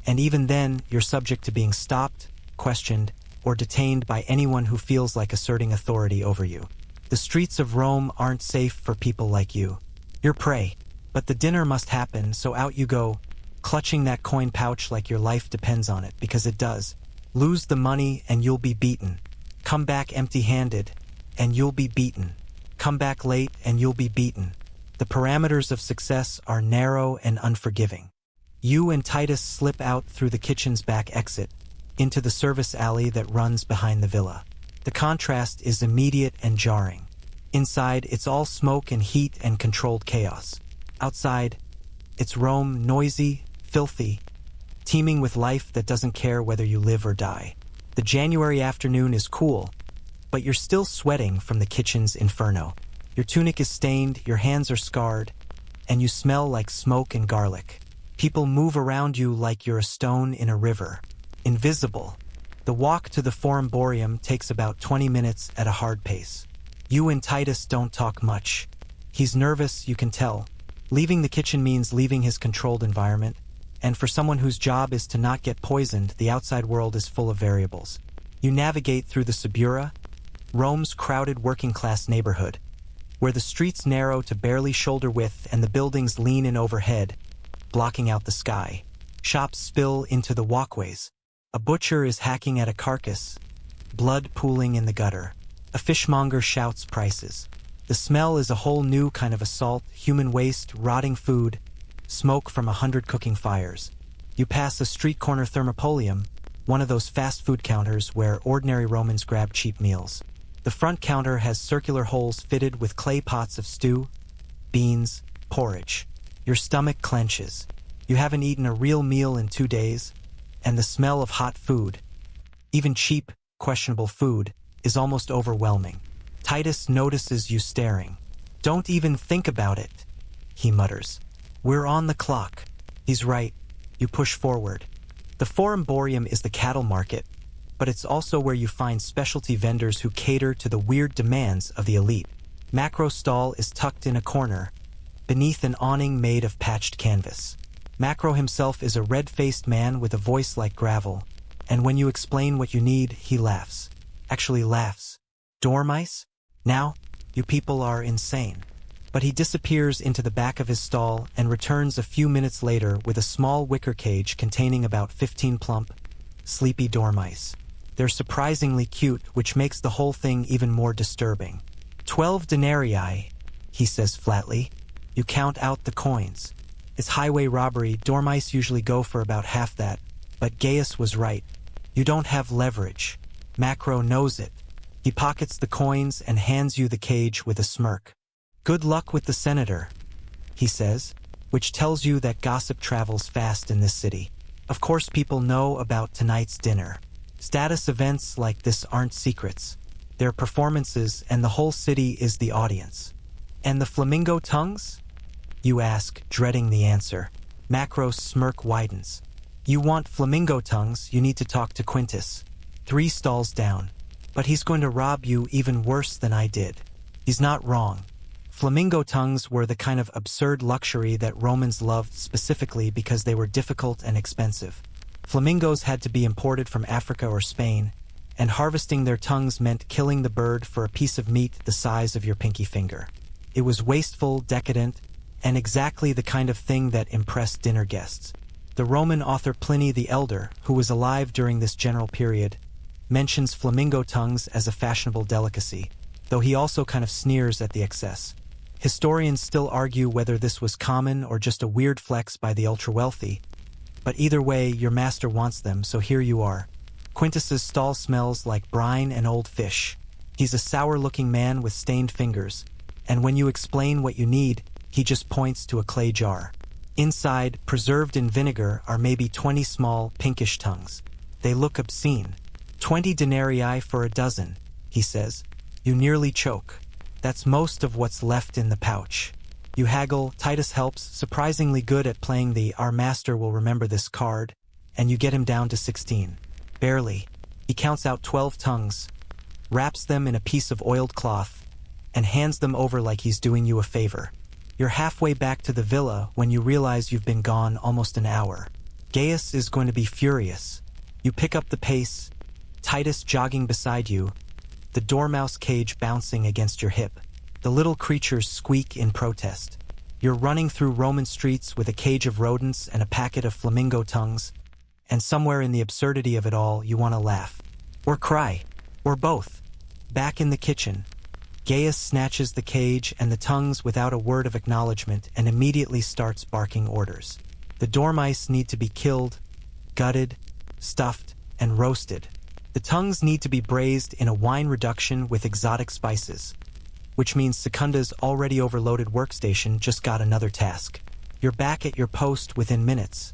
and even then, you're subject to being stopped, questioned, or detained by anyone who feels like asserting authority over you. The streets of Rome aren't safe for people like you. You're prey, but the dinner must happen, so out you go, clutching that coin pouch like your life depends on it, because it does. Lose the money and you'll be beaten. Come back empty-handed, and you'll be beaten. Come back late and you'll be beaten. The parameters of success are narrow and unforgiving. You and Titus slip out through the kitchen's back exit, into the service alley that runs behind the villa. The contrast is immediate and jarring. Inside, it's all smoke and heat and controlled chaos. Outside, it's Rome, noisy, filthy, teeming with life that doesn't care whether you live or die. The January afternoon is cool, but you're still sweating from the kitchen's inferno. Your tunic is stained, your hands are scarred, and you smell like smoke and garlic. People move around you like you're a stone in a river. Invisible. The walk to the Forumborium takes about 20 minutes at a hard pace. You and Titus don't talk much. He's nervous, you can tell. Leaving the kitchen means leaving his controlled environment, and for someone whose job is to not get poisoned, the outside world is full of variables. You navigate through the Subura, Rome's crowded working-class neighborhood, where the streets narrow to barely shoulder width and the buildings lean in overhead, blocking out the sky. Shops spill into the walkways. A butcher is hacking at a carcass, blood pooling in the gutter. A fishmonger shouts prices. The smell is a whole new kind of assault, human waste, rotting food, smoke from 100 cooking fires. You pass a street corner thermopolium, one of those fast food counters where ordinary Romans grab cheap meals. The front counter has circular holes fitted with clay pots of stew, beans, porridge. Your stomach clenches. You haven't eaten a real meal in 2 days, and the smell of hot food, even cheap, questionable food, is almost overwhelming. Titus notices you staring. "Don't even think about it," he mutters. "We're on the clock." He's right. You push forward. The Forumborium is the cattle market, but it's also where you find specialty vendors who cater to the weird demands of the elite. Macro's stall is tucked in a corner, beneath an awning made of patched canvas. Macro himself is a red-faced man with a voice like gravel, and when you explain what you need, he laughs. Actually laughs. "Dormice? Now? You people are insane." But he disappears into the back of his stall and returns a few minutes later with a small wicker cage containing about 15 plump, sleepy dormice. They're surprisingly cute, which makes the whole thing even more disturbing. 12 denarii, he says flatly. You count out the coins. It's highway robbery. Dormice usually go for about half that, but Gaius was right. You don't have leverage. Macro knows it. He pockets the coins and hands you the cage with a smirk. "Good luck with the senator," he says, which tells you that gossip travels fast in this city. Of course people know about tonight's dinner. Status events like this aren't secrets. They're performances, and the whole city is the audience. "And the flamingo tongues?" you ask, dreading the answer. Macro's smirk widens. "You want flamingo tongues, you need to talk to Quintus. 3 stalls down. But he's going to rob you even worse than I did." He's not wrong. Flamingo tongues were the kind of absurd luxury that Romans loved specifically because they were difficult and expensive. Flamingos had to be imported from Africa or Spain, and harvesting their tongues meant killing the bird for a piece of meat the size of your pinky finger. It was wasteful, decadent, and exactly the kind of thing that impressed dinner guests. The Roman author Pliny the Elder, who was alive during this general period, mentions flamingo tongues as a fashionable delicacy, though he also kind of sneers at the excess. Historians still argue whether this was common or just a weird flex by the ultra-wealthy, but either way, your master wants them, so here you are. Quintus's stall smells like brine and old fish. He's a sour-looking man with stained fingers, and when you explain what you need, he just points to a clay jar. Inside, preserved in vinegar, are maybe 20 small, pinkish tongues. They look obscene. 20 denarii for a dozen, he says. You nearly choke. That's most of what's left in the pouch. You haggle, Titus helps, surprisingly good at playing the "our master will remember this" card, and you get him down to 16. Barely. He counts out 12 tongues, wraps them in a piece of oiled cloth, and hands them over like he's doing you a favor. You're halfway back to the villa when you realize you've been gone almost an hour. Gaius is going to be furious. You pick up the pace, Titus jogging beside you, the dormouse cage bouncing against your hip. The little creatures squeak in protest. You're running through Roman streets with a cage of rodents and a packet of flamingo tongues, and somewhere in the absurdity of it all, you want to laugh. Or cry. Or both. Back in the kitchen, Gaius snatches the cage and the tongues without a word of acknowledgement and immediately starts barking orders. The dormice need to be killed, gutted, stuffed, and roasted. The tongues need to be braised in a wine reduction with exotic spices, which means Secunda's already overloaded workstation just got another task. You're back at your post within minutes.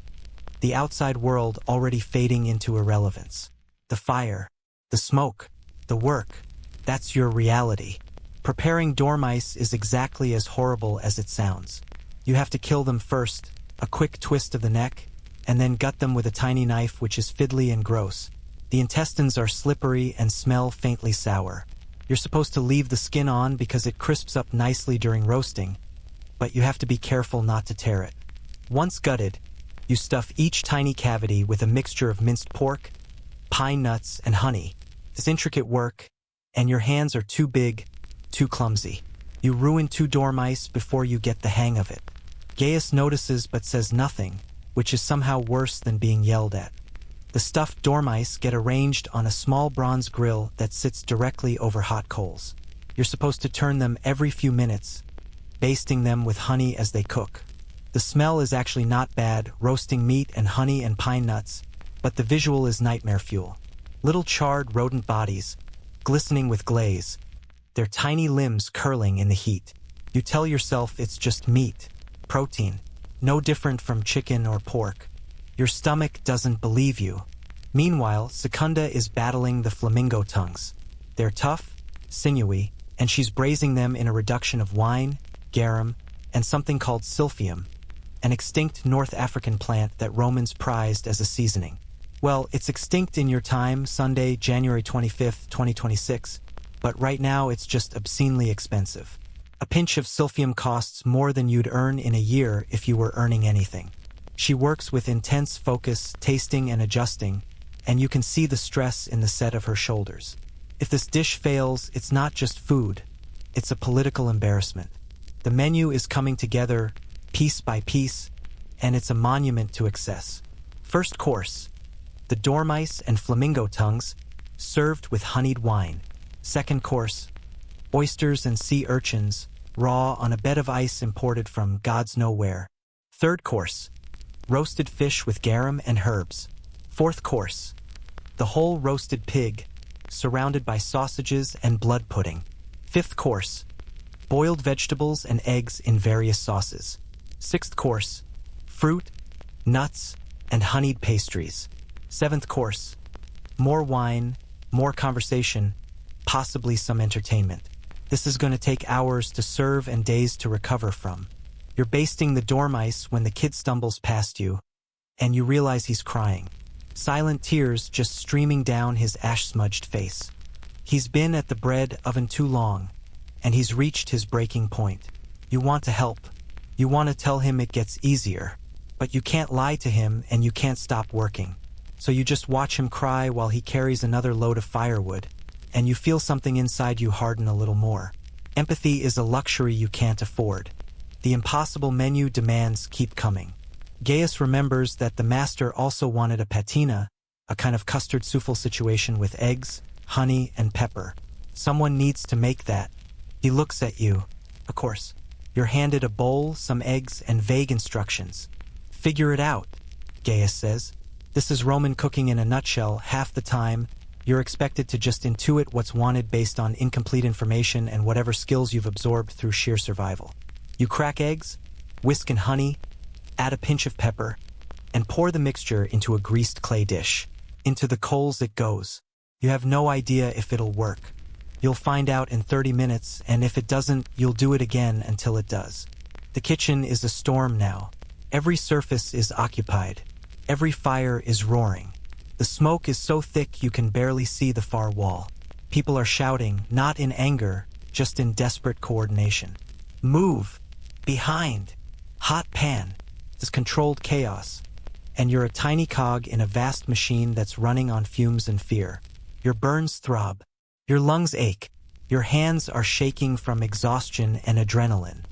The outside world already fading into irrelevance. The fire, the smoke, the work, that's your reality. Preparing dormice is exactly as horrible as it sounds. You have to kill them first, a quick twist of the neck, and then gut them with a tiny knife which is fiddly and gross. The intestines are slippery and smell faintly sour. You're supposed to leave the skin on because it crisps up nicely during roasting, but you have to be careful not to tear it. Once gutted, you stuff each tiny cavity with a mixture of minced pork, pine nuts, and honey. It's intricate work, and your hands are too big, too clumsy. You ruin 2 dormice before you get the hang of it. Gaius notices but says nothing, which is somehow worse than being yelled at. The stuffed dormice get arranged on a small bronze grill that sits directly over hot coals. You're supposed to turn them every few minutes, basting them with honey as they cook. The smell is actually not bad, roasting meat and honey and pine nuts, but the visual is nightmare fuel. Little charred rodent bodies, glistening with glaze, their tiny limbs curling in the heat. You tell yourself it's just meat, protein, no different from chicken or pork. Your stomach doesn't believe you. Meanwhile, Secunda is battling the flamingo tongues. They're tough, sinewy, and she's braising them in a reduction of wine, garum, and something called silphium, an extinct North African plant that Romans prized as a seasoning. Well, it's extinct in your time, Sunday, January 25th, 2026, but right now it's just obscenely expensive. A pinch of silphium costs more than you'd earn in a year if you were earning anything. She works with intense focus, tasting and adjusting, and you can see the stress in the set of her shoulders. If this dish fails, it's not just food, it's a political embarrassment. The menu is coming together, piece by piece, and it's a monument to excess. First course, the dormice and flamingo tongues, served with honeyed wine. Second course, oysters and sea urchins, raw on a bed of ice imported from God's nowhere. Third course, roasted fish with garum and herbs. Fourth course, the whole roasted pig, surrounded by sausages and blood pudding. Fifth course, boiled vegetables and eggs in various sauces. Sixth course, fruit, nuts, and honeyed pastries. Seventh course, more wine, more conversation, possibly some entertainment. This is going to take hours to serve and days to recover from. You're basting the dormice when the kid stumbles past you, and you realize he's crying. Silent tears just streaming down his ash-smudged face. He's been at the bread oven too long, and he's reached his breaking point. You want to help. You want to tell him it gets easier, but you can't lie to him and you can't stop working. So you just watch him cry while he carries another load of firewood, and you feel something inside you harden a little more. Empathy is a luxury you can't afford. The impossible menu demands keep coming. Gaius remembers that the master also wanted a patina, a kind of custard souffle situation with eggs, honey, and pepper. Someone needs to make that. He looks at you. Of course. You're handed a bowl, some eggs, and vague instructions. Figure it out, Gaius says. This is Roman cooking in a nutshell. Half the time, you're expected to just intuit what's wanted based on incomplete information and whatever skills you've absorbed through sheer survival. You crack eggs, whisk in honey, add a pinch of pepper, and pour the mixture into a greased clay dish. Into the coals it goes. You have no idea if it'll work. You'll find out in 30 minutes, and if it doesn't, you'll do it again until it does. The kitchen is a storm now. Every surface is occupied. Every fire is roaring. The smoke is so thick you can barely see the far wall. People are shouting, not in anger, just in desperate coordination. Move! Behind! Hot pan! This controlled chaos. And you're a tiny cog in a vast machine that's running on fumes and fear. Your burns throb. Your lungs ache. Your hands are shaking from exhaustion and adrenaline.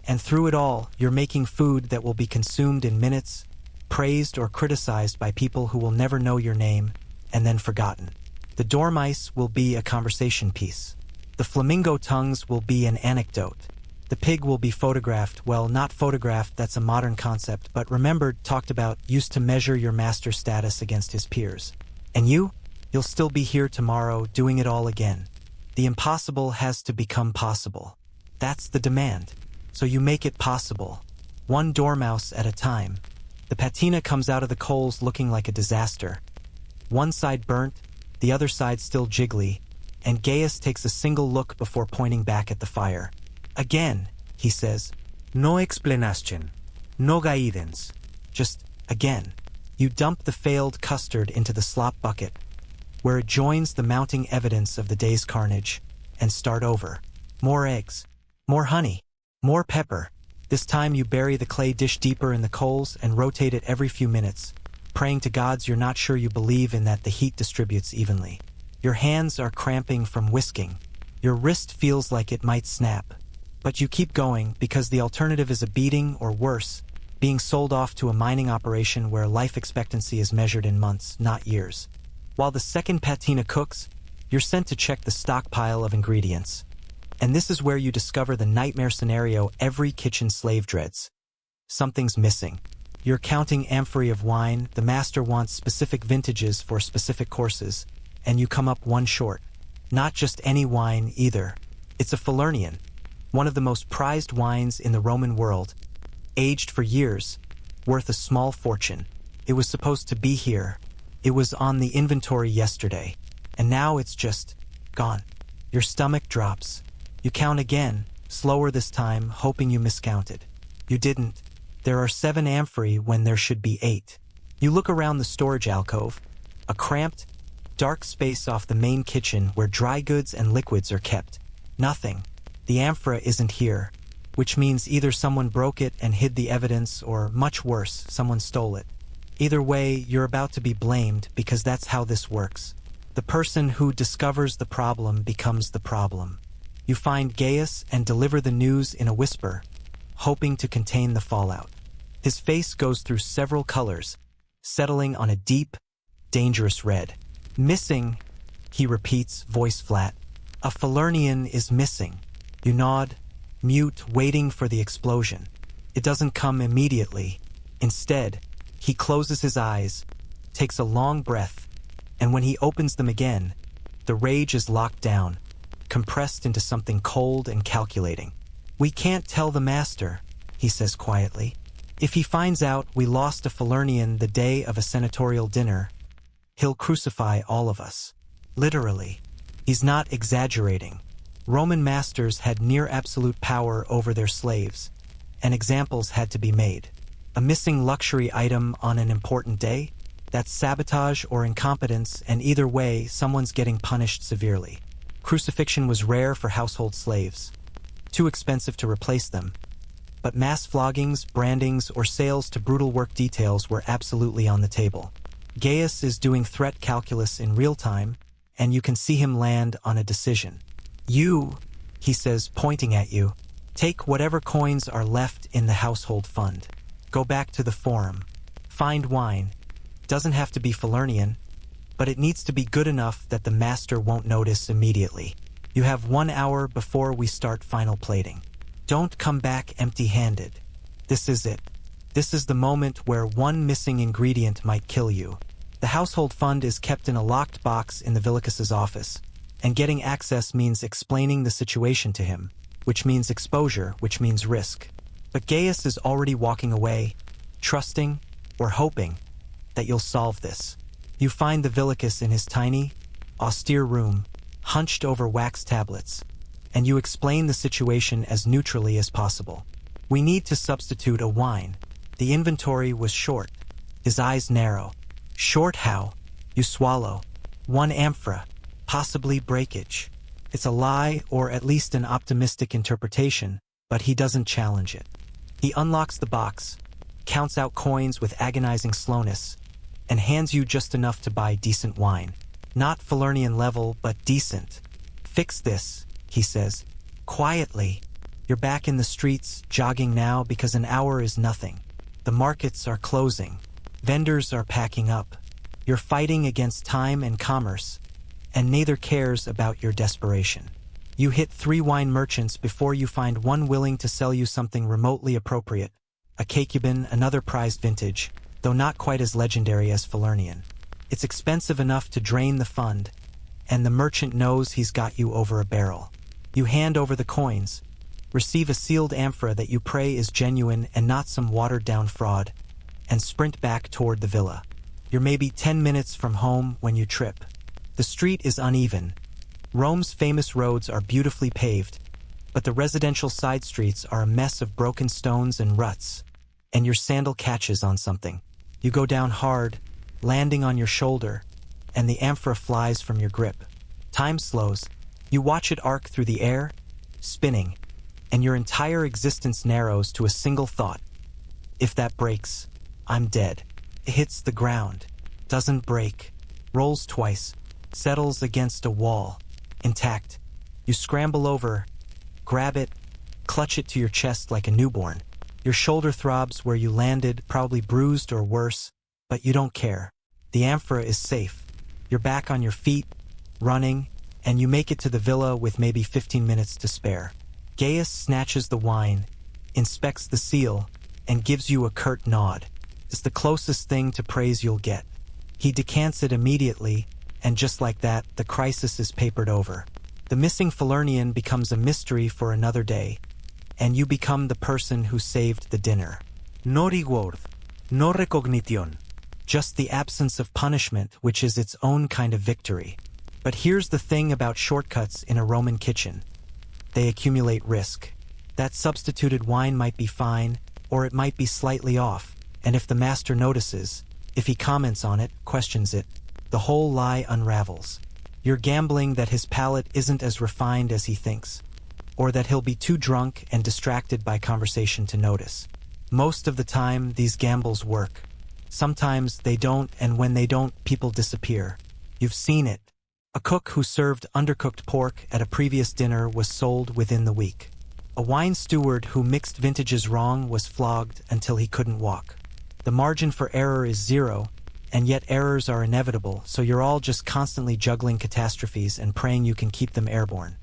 And through it all, you're making food that will be consumed in minutes, praised or criticized by people who will never know your name, and then forgotten. The dormice will be a conversation piece. The flamingo tongues will be an anecdote. The pig will be photographed, well, not photographed, that's a modern concept, but remembered, talked about, used to measure your master status against his peers. And you'll still be here tomorrow, doing it all again. The impossible has to become possible. That's the demand. So you make it possible. One dormouse at a time. The patina comes out of the coals looking like a disaster. One side burnt, the other side still jiggly, and Gaius takes a single look before pointing back at the fire. Again, he says, no explanation, no guidance, just again. You dump the failed custard into the slop bucket, where it joins the mounting evidence of the day's carnage, and start over. More eggs, more honey, more pepper. This time you bury the clay dish deeper in the coals and rotate it every few minutes, praying to gods you're not sure you believe in that the heat distributes evenly. Your hands are cramping from whisking. Your wrist feels like it might snap. But you keep going because the alternative is a beating or worse, being sold off to a mining operation where life expectancy is measured in months, not years. While the second patina cooks, you're sent to check the stockpile of ingredients. And this is where you discover the nightmare scenario every kitchen slave dreads. Something's missing. You're counting amphorae of wine, the master wants specific vintages for specific courses, and you come up one short. Not just any wine either. It's a Falernian, one of the most prized wines in the Roman world, aged for years, worth a small fortune. It was supposed to be here. It was on the inventory yesterday, and now it's just gone. Your stomach drops. You count again, slower this time, hoping you miscounted. You didn't. There are 7 amphorae when there should be 8. You look around the storage alcove, a cramped, dark space off the main kitchen where dry goods and liquids are kept. Nothing. The amphora isn't here, which means either someone broke it and hid the evidence, or, much worse, someone stole it. Either way, you're about to be blamed because that's how this works. The person who discovers the problem becomes the problem. You find Gaius and deliver the news in a whisper, hoping to contain the fallout. His face goes through several colors, settling on a deep, dangerous red. Missing, he repeats, voice flat. A Falernian is missing. You nod, mute, waiting for the explosion. It doesn't come immediately. Instead, he closes his eyes, takes a long breath, and when he opens them again, the rage is locked down, compressed into something cold and calculating. We can't tell the master, he says quietly. If he finds out we lost a Falernian the day of a senatorial dinner, he'll crucify all of us. Literally. He's not exaggerating. Roman masters had near absolute power over their slaves, and examples had to be made. A missing luxury item on an important day? That's sabotage or incompetence, and either way, someone's getting punished severely. Crucifixion was rare for household slaves. Too expensive to replace them. But mass floggings, brandings, or sales to brutal work details were absolutely on the table. Gaius is doing threat calculus in real time, and you can see him land on a decision. You, he says, pointing at you, take whatever coins are left in the household fund. Go back to the forum. Find wine. Doesn't have to be Falernian. but it needs to be good enough that the master won't notice immediately. You have 1 hour before we start final plating. Don't come back empty-handed. This is it. This is the moment where one missing ingredient might kill you. The household fund is kept in a locked box in the Villicus's office, and getting access means explaining the situation to him, which means exposure, which means risk. But Gaius is already walking away, trusting, or hoping, that you'll solve this. You find the Villicus in his tiny, austere room, hunched over wax tablets, and you explain the situation as neutrally as possible. We need to substitute a wine. The inventory was short. His eyes narrow. Short how? You swallow. 1 amphora. Possibly breakage. It's a lie, or at least an optimistic interpretation, but he doesn't challenge it. He unlocks the box, counts out coins with agonizing slowness, and hands you just enough to buy decent wine. Not Falernian level, but decent. Fix this, he says. Quietly. You're back in the streets, jogging now because an hour is nothing. The markets are closing. Vendors are packing up. You're fighting against time and commerce, and neither cares about your desperation. You hit 3 wine merchants before you find one willing to sell you something remotely appropriate. A Cacuban, another prized vintage, though not quite as legendary as Falernian. It's expensive enough to drain the fund, and the merchant knows he's got you over a barrel. You hand over the coins, receive a sealed amphora that you pray is genuine and not some watered-down fraud, and sprint back toward the villa. You're maybe 10 minutes from home when you trip. The street is uneven. Rome's famous roads are beautifully paved, but the residential side streets are a mess of broken stones and ruts, and your sandal catches on something. You go down hard, landing on your shoulder, and the amphora flies from your grip. Time slows. You watch it arc through the air, spinning, and your entire existence narrows to a single thought. If that breaks, I'm dead. It hits the ground, doesn't break, rolls twice, settles against a wall, intact. You scramble over, grab it, clutch it to your chest like a newborn. Your shoulder throbs where you landed, probably bruised or worse, but you don't care. The amphora is safe. You're back on your feet, running, and you make it to the villa with maybe 15 minutes to spare. Gaius snatches the wine, inspects the seal, and gives you a curt nod. It's the closest thing to praise you'll get. He decants it immediately, and just like that, the crisis is papered over. The missing Falernian becomes a mystery for another day, and you become the person who saved the dinner. No reward, no recognition. Just the absence of punishment, which is its own kind of victory. But here's the thing about shortcuts in a Roman kitchen. They accumulate risk. That substituted wine might be fine, or it might be slightly off, and if the master notices, if he comments on it, questions it, the whole lie unravels. You're gambling that his palate isn't as refined as he thinks, or that he'll be too drunk and distracted by conversation to notice. Most of the time, these gambles work. Sometimes they don't, and when they don't, people disappear. You've seen it. A cook who served undercooked pork at a previous dinner was sold within the week. A wine steward who mixed vintages wrong was flogged until he couldn't walk. The margin for error is 0, and yet errors are inevitable, so you're all just constantly juggling catastrophes and praying you can keep them airborne.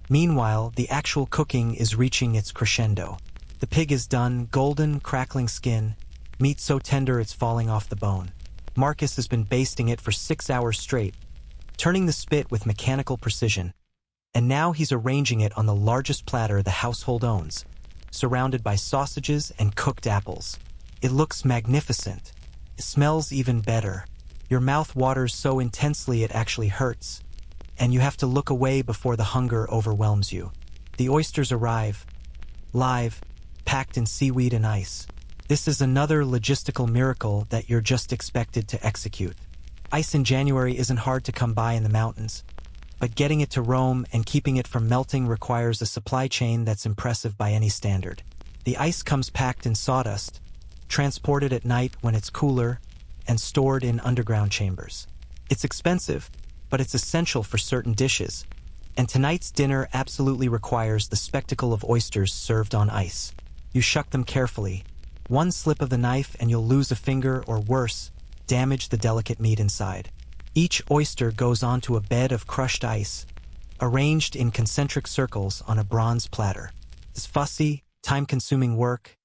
Meanwhile, the actual cooking is reaching its crescendo. The pig is done, golden, crackling skin, meat so tender it's falling off the bone. Marcus has been basting it for 6 hours straight, turning the spit with mechanical precision, and now he's arranging it on the largest platter the household owns, surrounded by sausages and cooked apples. It looks magnificent. It smells even better. Your mouth waters so intensely it actually hurts, and you have to look away before the hunger overwhelms you. The oysters arrive, live, packed in seaweed and ice. This is another logistical miracle that you're just expected to execute. Ice in January isn't hard to come by in the mountains, but getting it to Rome and keeping it from melting requires a supply chain that's impressive by any standard. The ice comes packed in sawdust, transported at night when it's cooler, and stored in underground chambers. It's expensive, but it's essential for certain dishes, and tonight's dinner absolutely requires the spectacle of oysters served on ice. You shuck them carefully. One slip of the knife and you'll lose a finger, or worse, damage the delicate meat inside. Each oyster goes onto a bed of crushed ice, arranged in concentric circles on a bronze platter. It's fussy, time-consuming work,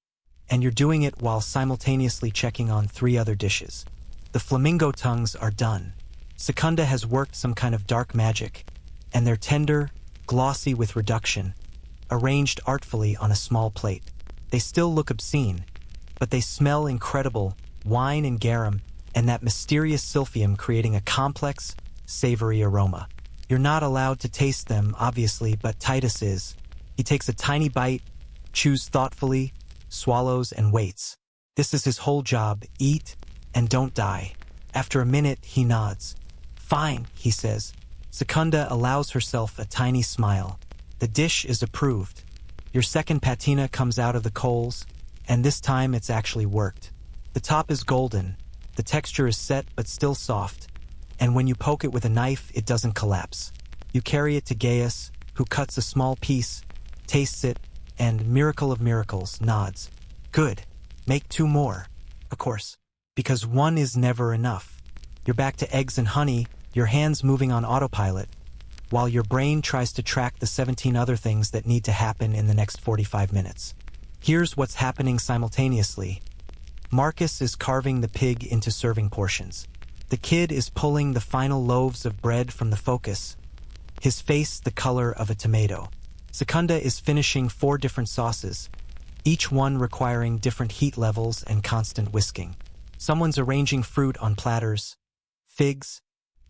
and you're doing it while simultaneously checking on 3 other dishes. The flamingo tongues are done. Secunda has worked some kind of dark magic, and they're tender, glossy with reduction, arranged artfully on a small plate. They still look obscene, but they smell incredible, wine and garum, and that mysterious silphium creating a complex, savory aroma. You're not allowed to taste them, obviously, but Titus is. He takes a tiny bite, chews thoughtfully, swallows and waits. This is his whole job: eat and don't die. After a minute, he nods. Fine, he says. Secunda allows herself a tiny smile. The dish is approved. Your second patina comes out of the coals, and this time it's actually worked. The top is golden, the texture is set but still soft, and when you poke it with a knife, it doesn't collapse. You carry it to Gaius, who cuts a small piece, tastes it, and, miracle of miracles, nods. Good. Make 2 more. Of course. Because 1 is never enough. You're back to eggs and honey, your hands moving on autopilot, while your brain tries to track the 17 other things that need to happen in the next 45 minutes. Here's what's happening simultaneously. Marcus is carving the pig into serving portions. The kid is pulling the final loaves of bread from the focus, his face the color of a tomato. Secunda is finishing 4 different sauces, each one requiring different heat levels and constant whisking. Someone's arranging fruit on platters: figs,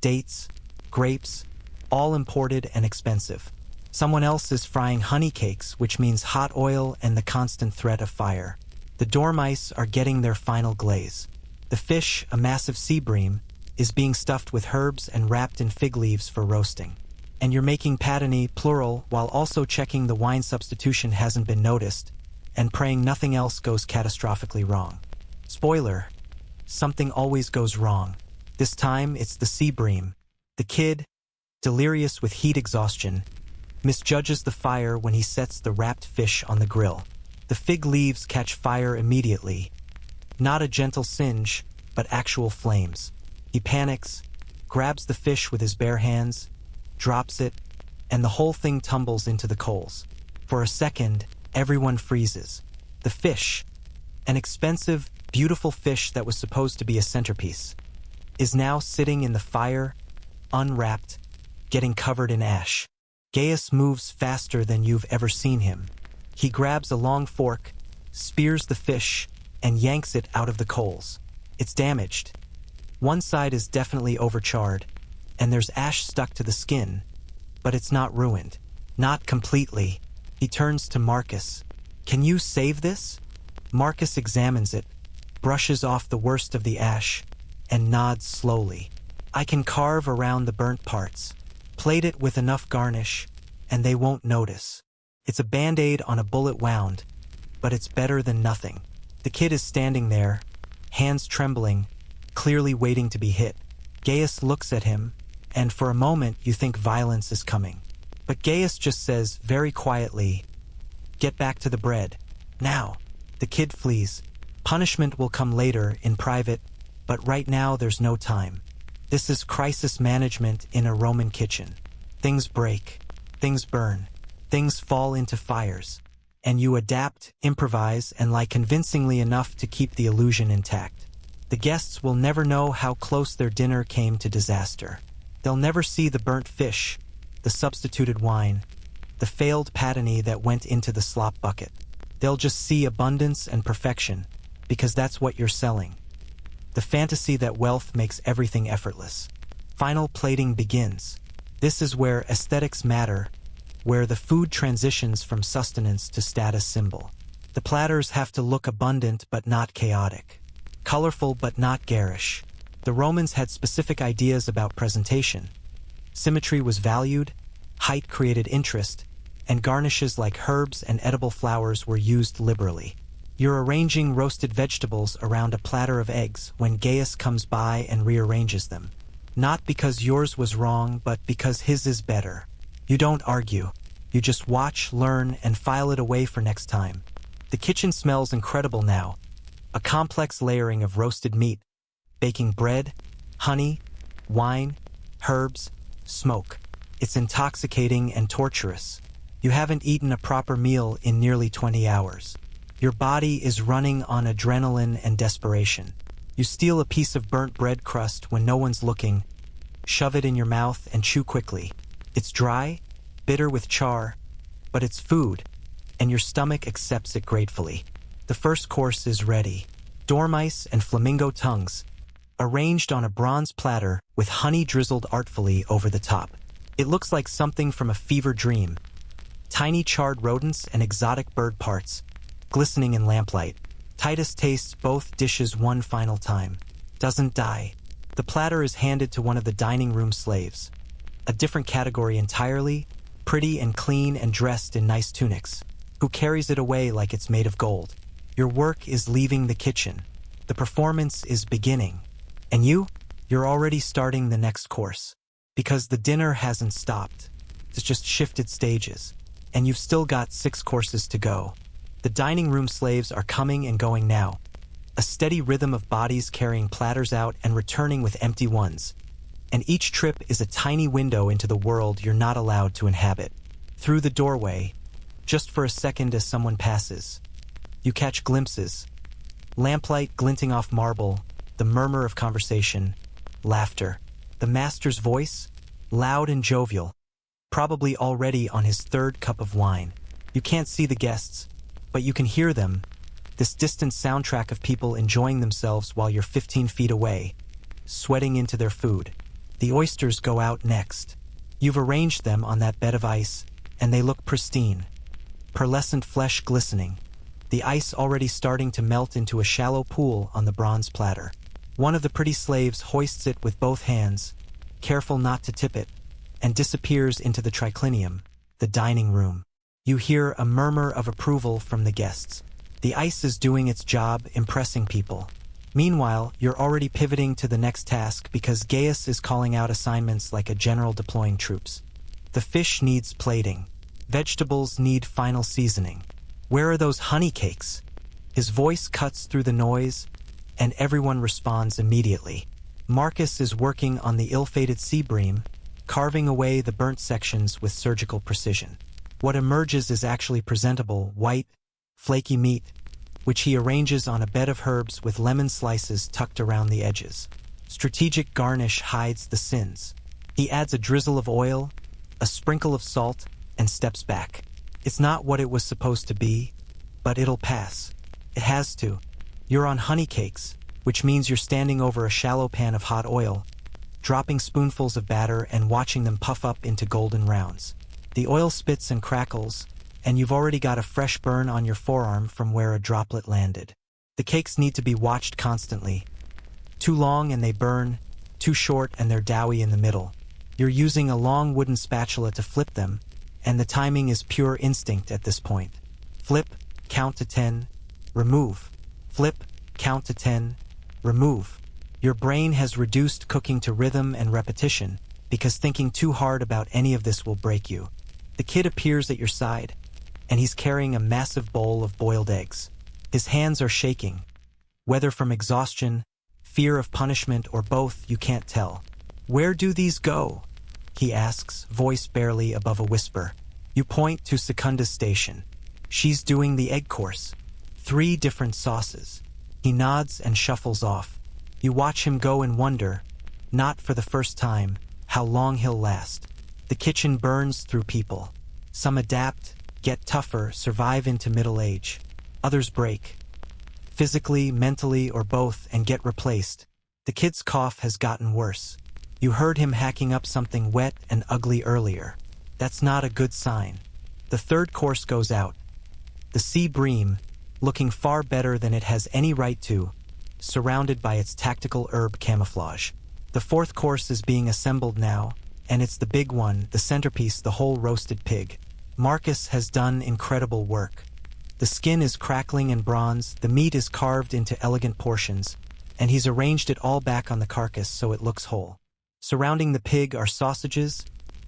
dates, grapes, all imported and expensive. Someone else is frying honey cakes, which means hot oil and the constant threat of fire. The dormice are getting their final glaze. The fish, a massive sea bream, is being stuffed with herbs and wrapped in fig leaves for roasting. And you're making patini, plural, while also checking the wine substitution hasn't been noticed, and praying nothing else goes catastrophically wrong. Spoiler: something always goes wrong. This time, it's the sea bream. The kid, delirious with heat exhaustion, misjudges the fire when he sets the wrapped fish on the grill. The fig leaves catch fire immediately. Not a gentle singe, but actual flames. He panics, grabs the fish with his bare hands, drops it, and the whole thing tumbles into the coals. For a second, everyone freezes. The fish, an expensive, beautiful fish that was supposed to be a centerpiece, is now sitting in the fire, unwrapped, getting covered in ash. Gaius moves faster than you've ever seen him. He grabs a long fork, spears the fish, and yanks it out of the coals. It's damaged. One side is definitely overcharred, and there's ash stuck to the skin, but it's not ruined. Not completely. He turns to Marcus. Can you save this? Marcus examines it, brushes off the worst of the ash, and nods slowly. I can carve around the burnt parts, plate it with enough garnish, and they won't notice. It's a band-aid on a bullet wound, but it's better than nothing. The kid is standing there, hands trembling, clearly waiting to be hit. Gaius looks at him, and for a moment you think violence is coming. But Gaius just says, very quietly, "Get back to the bread. Now." The kid flees. Punishment will come later, in private, but right now there's no time. This is crisis management in a Roman kitchen. Things break, things burn, things fall into fires, and you adapt, improvise, and lie convincingly enough to keep the illusion intact. The guests will never know how close their dinner came to disaster. They'll never see the burnt fish, the substituted wine, the failed patini that went into the slop bucket. They'll just see abundance and perfection, because that's what you're selling. The fantasy that wealth makes everything effortless. Final plating begins. This is where aesthetics matter, where the food transitions from sustenance to status symbol. The platters have to look abundant but not chaotic, colorful but not garish. The Romans had specific ideas about presentation. Symmetry was valued, height created interest, and garnishes like herbs and edible flowers were used liberally. You're arranging roasted vegetables around a platter of eggs when Gaius comes by and rearranges them. Not because yours was wrong, but because his is better. You don't argue. You just watch, learn, and file it away for next time. The kitchen smells incredible now. A complex layering of roasted meat, baking bread, honey, wine, herbs, smoke. It's intoxicating and torturous. You haven't eaten a proper meal in nearly 20 hours. Your body is running on adrenaline and desperation. You steal a piece of burnt bread crust when no one's looking, shove it in your mouth and chew quickly. It's dry, bitter with char, but it's food, and your stomach accepts it gratefully. The first course is ready. Dormice and flamingo tongues, arranged on a bronze platter with honey drizzled artfully over the top. It looks like something from a fever dream. Tiny charred rodents and exotic bird parts, glistening in lamplight. Titus tastes both dishes one final time. Doesn't die. The platter is handed to one of the dining room slaves. A different category entirely, pretty and clean and dressed in nice tunics, who carries it away like it's made of gold. Your work is leaving the kitchen. The performance is beginning. And you're already starting the next course. Because the dinner hasn't stopped. It's just shifted stages. And you've still got 6 courses to go. The dining room slaves are coming and going now. A steady rhythm of bodies carrying platters out and returning with empty ones. And each trip is a tiny window into the world you're not allowed to inhabit. Through the doorway, just for a second as someone passes, you catch glimpses. Lamplight glinting off marble, the murmur of conversation, laughter. The master's voice, loud and jovial, probably already on his 3rd cup of wine. You can't see the guests, but you can hear them, this distant soundtrack of people enjoying themselves while you're 15 feet away, sweating into their food. The oysters go out next. You've arranged them on that bed of ice, and they look pristine. Pearlescent flesh glistening. The ice already starting to melt into a shallow pool on the bronze platter. One of the pretty slaves hoists it with both hands, careful not to tip it, and disappears into the triclinium, the dining room. You hear a murmur of approval from the guests. The ice is doing its job, impressing people. Meanwhile, you're already pivoting to the next task because Gaius is calling out assignments like a general deploying troops. The fish needs plating. Vegetables need final seasoning. Where are those honey cakes? His voice cuts through the noise, and everyone responds immediately. Marcus is working on the ill-fated sea bream, carving away the burnt sections with surgical precision. What emerges is actually presentable, white, flaky meat, which he arranges on a bed of herbs with lemon slices tucked around the edges. Strategic garnish hides the sins. He adds a drizzle of oil, a sprinkle of salt, and steps back. It's not what it was supposed to be, but it'll pass. It has to. You're on honey cakes, which means you're standing over a shallow pan of hot oil, dropping spoonfuls of batter and watching them puff up into golden rounds. The oil spits and crackles, and you've already got a fresh burn on your forearm from where a droplet landed. The cakes need to be watched constantly. Too long and they burn, too short and they're doughy in the middle. You're using a long wooden spatula to flip them, and the timing is pure instinct at this point. Flip, count to 10, remove. Flip, count to 10, remove. Your brain has reduced cooking to rhythm and repetition because thinking too hard about any of this will break you. The kid appears at your side, and he's carrying a massive bowl of boiled eggs. His hands are shaking. Whether from exhaustion, fear of punishment, or both, you can't tell. "Where do these go?" he asks, voice barely above a whisper. You point to Secunda's station. She's doing the egg course. 3 different sauces. He nods and shuffles off. You watch him go and wonder, not for the first time, how long he'll last. The kitchen burns through people. Some adapt, get tougher, survive into middle age. Others break. Physically, mentally, or both, and get replaced. The kid's cough has gotten worse. You heard him hacking up something wet and ugly earlier. That's not a good sign. The 3rd course goes out. The sea bream, looking far better than it has any right to, surrounded by its tactical herb camouflage. The 4th course is being assembled now, and it's the big one, the centerpiece, the whole roasted pig. Marcus has done incredible work. The skin is crackling and bronze, the meat is carved into elegant portions, and he's arranged it all back on the carcass so it looks whole. Surrounding the pig are sausages,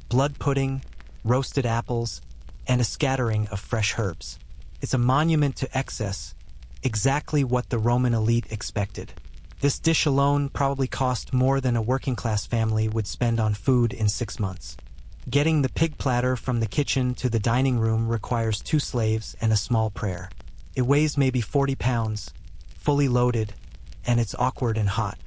blood pudding, roasted apples, and a scattering of fresh herbs. It's a monument to excess, exactly what the Roman elite expected. This dish alone probably cost more than a working-class family would spend on food in 6 months. Getting the pig platter from the kitchen to the dining room requires 2 slaves and a small prayer. It weighs maybe 40 pounds, fully loaded, and it's awkward and hot.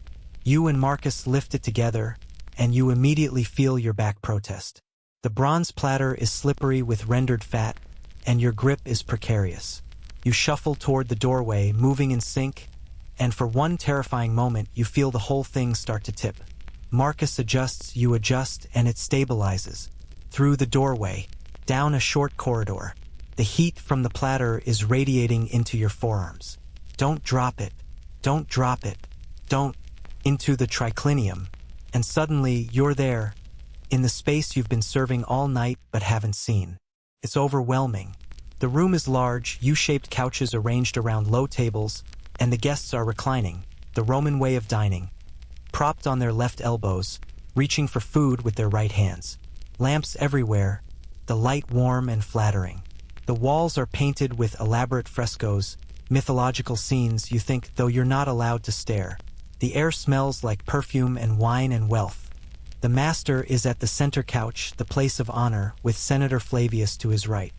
You and Marcus lift it together, and you immediately feel your back protest. The bronze platter is slippery with rendered fat, and your grip is precarious. You shuffle toward the doorway, moving in sync, and for one terrifying moment you feel the whole thing start to tip. Marcus adjusts, you adjust, and it stabilizes. Through the doorway, down a short corridor. The heat from the platter is radiating into your forearms. Don't drop it. Don't drop it. Don't. Into the triclinium. And suddenly, you're there, in the space you've been serving all night but haven't seen. It's overwhelming. The room is large, U-shaped couches arranged around low tables, and the guests are reclining, the Roman way of dining, propped on their left elbows, reaching for food with their right hands. Lamps everywhere, the light warm and flattering. The walls are painted with elaborate frescoes, mythological scenes you think, though you're not allowed to stare. The air smells like perfume and wine and wealth. The master is at the center couch, the place of honor, with Senator Flavius to his right.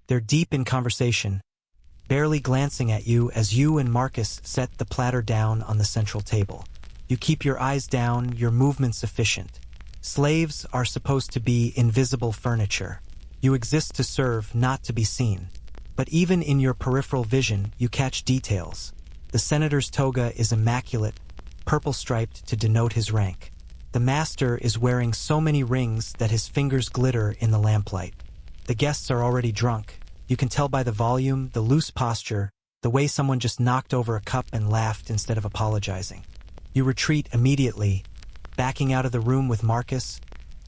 They're deep in conversation, barely glancing at you as you and Marcus set the platter down on the central table. You keep your eyes down, your movements efficient. Slaves are supposed to be invisible furniture. You exist to serve, not to be seen. But even in your peripheral vision, you catch details. The senator's toga is immaculate, purple-striped to denote his rank. The master is wearing so many rings that his fingers glitter in the lamplight. The guests are already drunk. You can tell by the volume, the loose posture, the way someone just knocked over a cup and laughed instead of apologizing. You retreat immediately, backing out of the room with Marcus,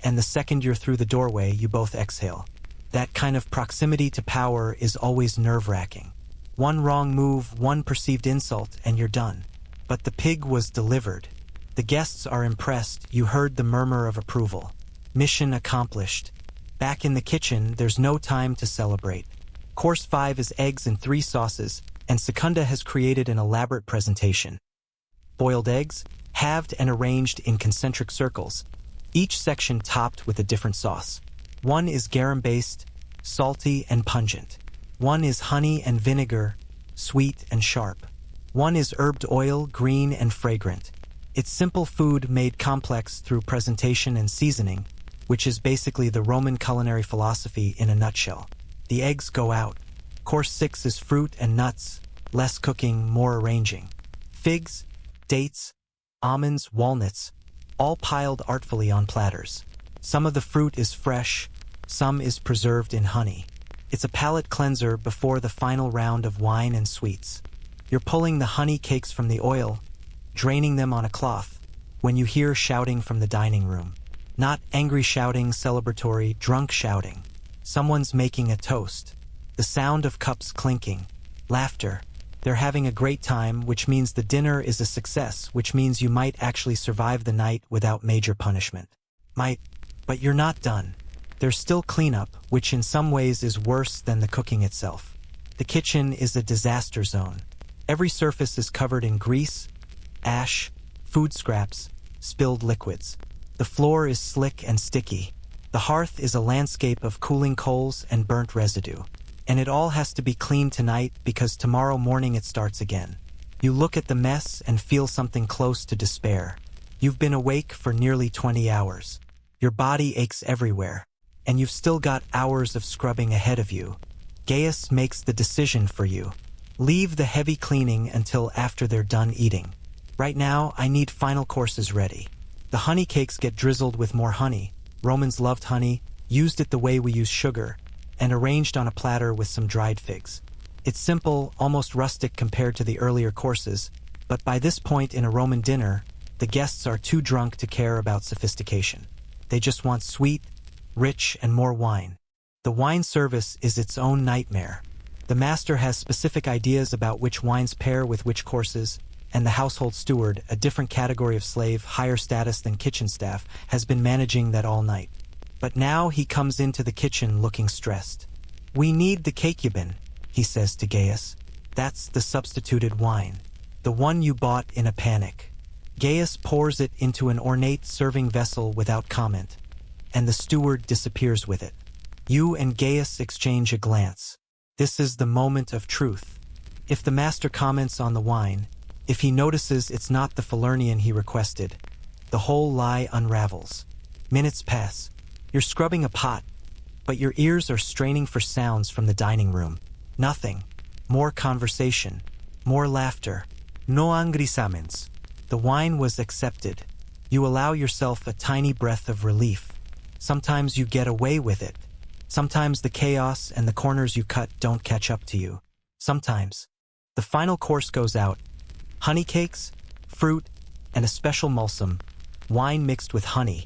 and the second you're through the doorway, you both exhale. That kind of proximity to power is always nerve-wracking. One wrong move, one perceived insult, and you're done. But the pig was delivered. The guests are impressed. You heard the murmur of approval. Mission accomplished. Back in the kitchen, there's no time to celebrate. Course 5 is eggs and 3 sauces, and Secunda has created an elaborate presentation. Boiled eggs, halved and arranged in concentric circles, each section topped with a different sauce. One is garum-based, salty and pungent. One is honey and vinegar, sweet and sharp. One is herbed oil, green and fragrant. It's simple food made complex through presentation and seasoning, which is basically the Roman culinary philosophy in a nutshell. The eggs go out. Course 6 is fruit and nuts, less cooking, more arranging. Figs, dates, almonds, walnuts, all piled artfully on platters. Some of the fruit is fresh, some is preserved in honey. It's a palate cleanser before the final round of wine and sweets. You're pulling the honey cakes from the oil, draining them on a cloth, when you hear shouting from the dining room. Not angry shouting, celebratory, drunk shouting. Someone's making a toast. The sound of cups clinking. Laughter. They're having a great time, which means the dinner is a success, which means you might actually survive the night without major punishment. But you're not done. There's still cleanup, which in some ways is worse than the cooking itself. The kitchen is a disaster zone. Every surface is covered in grease, ash, food scraps, spilled liquids. The floor is slick and sticky. The hearth is a landscape of cooling coals and burnt residue. And it all has to be cleaned tonight because tomorrow morning it starts again. You look at the mess and feel something close to despair. You've been awake for nearly 20 hours. Your body aches everywhere. And you've still got hours of scrubbing ahead of you. Gaius makes the decision for you. Leave the heavy cleaning until after they're done eating. Right now, I need final courses ready. The honey cakes get drizzled with more honey. Romans loved honey, used it the way we use sugar, and arranged on a platter with some dried figs. It's simple, almost rustic compared to the earlier courses, but by this point in a Roman dinner, the guests are too drunk to care about sophistication. They just want sweet, rich, and more wine. The wine service is its own nightmare. The master has specific ideas about which wines pair with which courses, and the household steward, a different category of slave, higher status than kitchen staff, has been managing that all night. But now he comes into the kitchen looking stressed. "We need the cacubin," he says to Gaius. "That's the substituted wine. The one you bought in a panic." Gaius pours it into an ornate serving vessel without comment, and the steward disappears with it. You and Gaius exchange a glance. This is the moment of truth. If the master comments on the wine, if he notices it's not the Falernian he requested, the whole lie unravels. Minutes pass. You're scrubbing a pot, but your ears are straining for sounds from the dining room. Nothing. More conversation. More laughter. No angrisaments. The wine was accepted. You allow yourself a tiny breath of relief. Sometimes you get away with it. Sometimes the chaos and the corners you cut don't catch up to you. Sometimes. The final course goes out. Honey cakes, fruit, and a special mulsum, wine mixed with honey,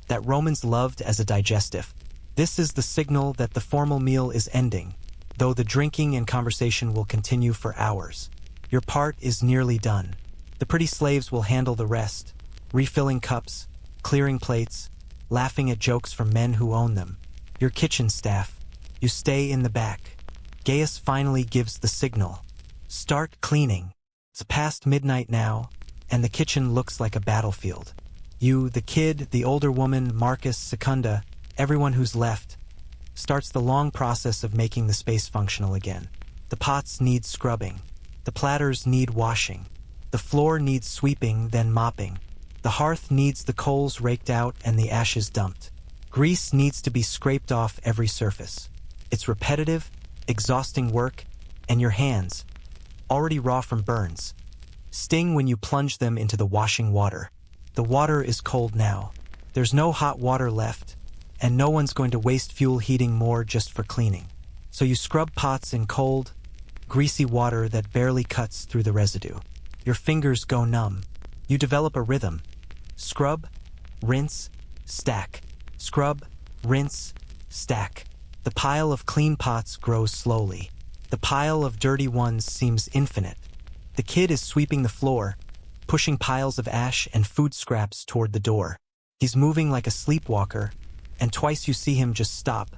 that Romans loved as a digestive. This is the signal that the formal meal is ending, though the drinking and conversation will continue for hours. Your part is nearly done. The pretty slaves will handle the rest, refilling cups, clearing plates, laughing at jokes from men who own them. Your kitchen staff, you stay in the back. Gaius finally gives the signal. Start cleaning. It's past midnight now, and the kitchen looks like a battlefield. You, the kid, the older woman, Marcus, Secunda, everyone who's left, starts the long process of making the space functional again. The pots need scrubbing. The platters need washing. The floor needs sweeping, then mopping. The hearth needs the coals raked out and the ashes dumped. Grease needs to be scraped off every surface. It's repetitive, exhausting work, and your hands, already raw from burns, sting when you plunge them into the washing water. The water is cold now. There's no hot water left, and no one's going to waste fuel heating more just for cleaning. So you scrub pots in cold, greasy water that barely cuts through the residue. Your fingers go numb. You develop a rhythm. Scrub, rinse, stack. Scrub, rinse, stack. The pile of clean pots grows slowly. The pile of dirty ones seems infinite. The kid is sweeping the floor, pushing piles of ash and food scraps toward the door. He's moving like a sleepwalker, and twice you see him just stop,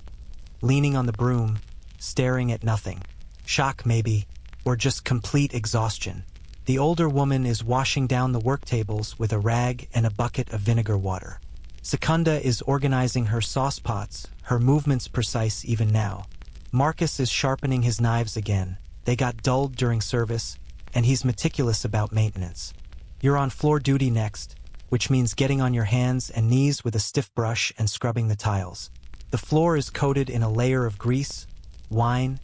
leaning on the broom, staring at nothing. Shock maybe, or just complete exhaustion. The older woman is washing down the work tables with a rag and a bucket of vinegar water. Secunda is organizing her sauce pots, her movements precise even now. Marcus is sharpening his knives again. They got dulled during service, and he's meticulous about maintenance. You're on floor duty next, which means getting on your hands and knees with a stiff brush and scrubbing the tiles. The floor is coated in a layer of grease, wine,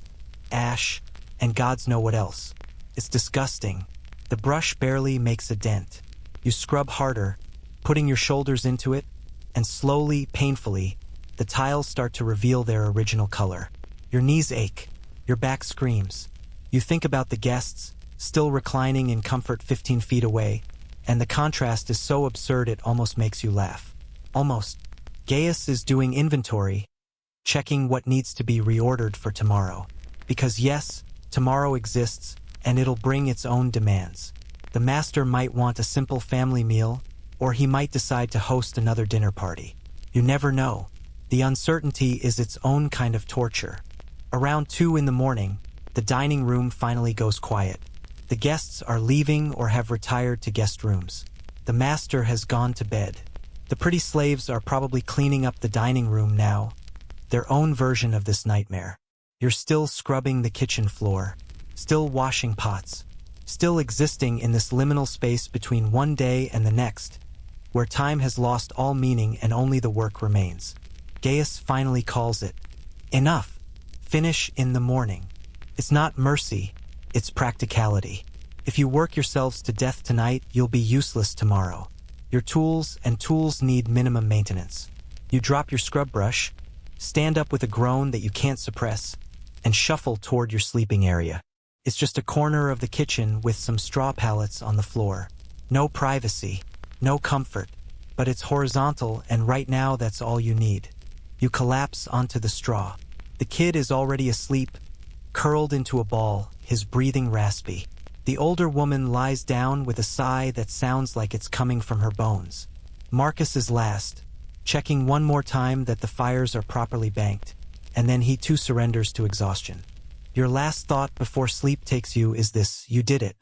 ash, and gods know what else. It's disgusting. The brush barely makes a dent. You scrub harder, putting your shoulders into it, and slowly, painfully, the tiles start to reveal their original color. Your knees ache. Your back screams. You think about the guests, still reclining in comfort 15 feet away, and the contrast is so absurd it almost makes you laugh. Almost. Gaius is doing inventory, checking what needs to be reordered for tomorrow. Because yes, tomorrow exists, and it'll bring its own demands. The master might want a simple family meal, or he might decide to host another dinner party. You never know. The uncertainty is its own kind of torture. Around 2 in the morning, the dining room finally goes quiet. The guests are leaving or have retired to guest rooms. The master has gone to bed. The pretty slaves are probably cleaning up the dining room now, their own version of this nightmare. You're still scrubbing the kitchen floor, still washing pots, still existing in this liminal space between one day and the next, where time has lost all meaning and only the work remains. Gaius finally calls it. Enough. Finish in the morning. It's not mercy, it's practicality. If you work yourselves to death tonight, you'll be useless tomorrow. Your tools need minimum maintenance. You drop your scrub brush, stand up with a groan that you can't suppress, and shuffle toward your sleeping area. It's just a corner of the kitchen with some straw pallets on the floor. No privacy, no comfort, but it's horizontal, and right now that's all you need. You collapse onto the straw. The kid is already asleep, curled into a ball, his breathing raspy. The older woman lies down with a sigh that sounds like it's coming from her bones. Marcus is last, checking one more time that the fires are properly banked, and then he too surrenders to exhaustion. Your last thought before sleep takes you is this: you did it.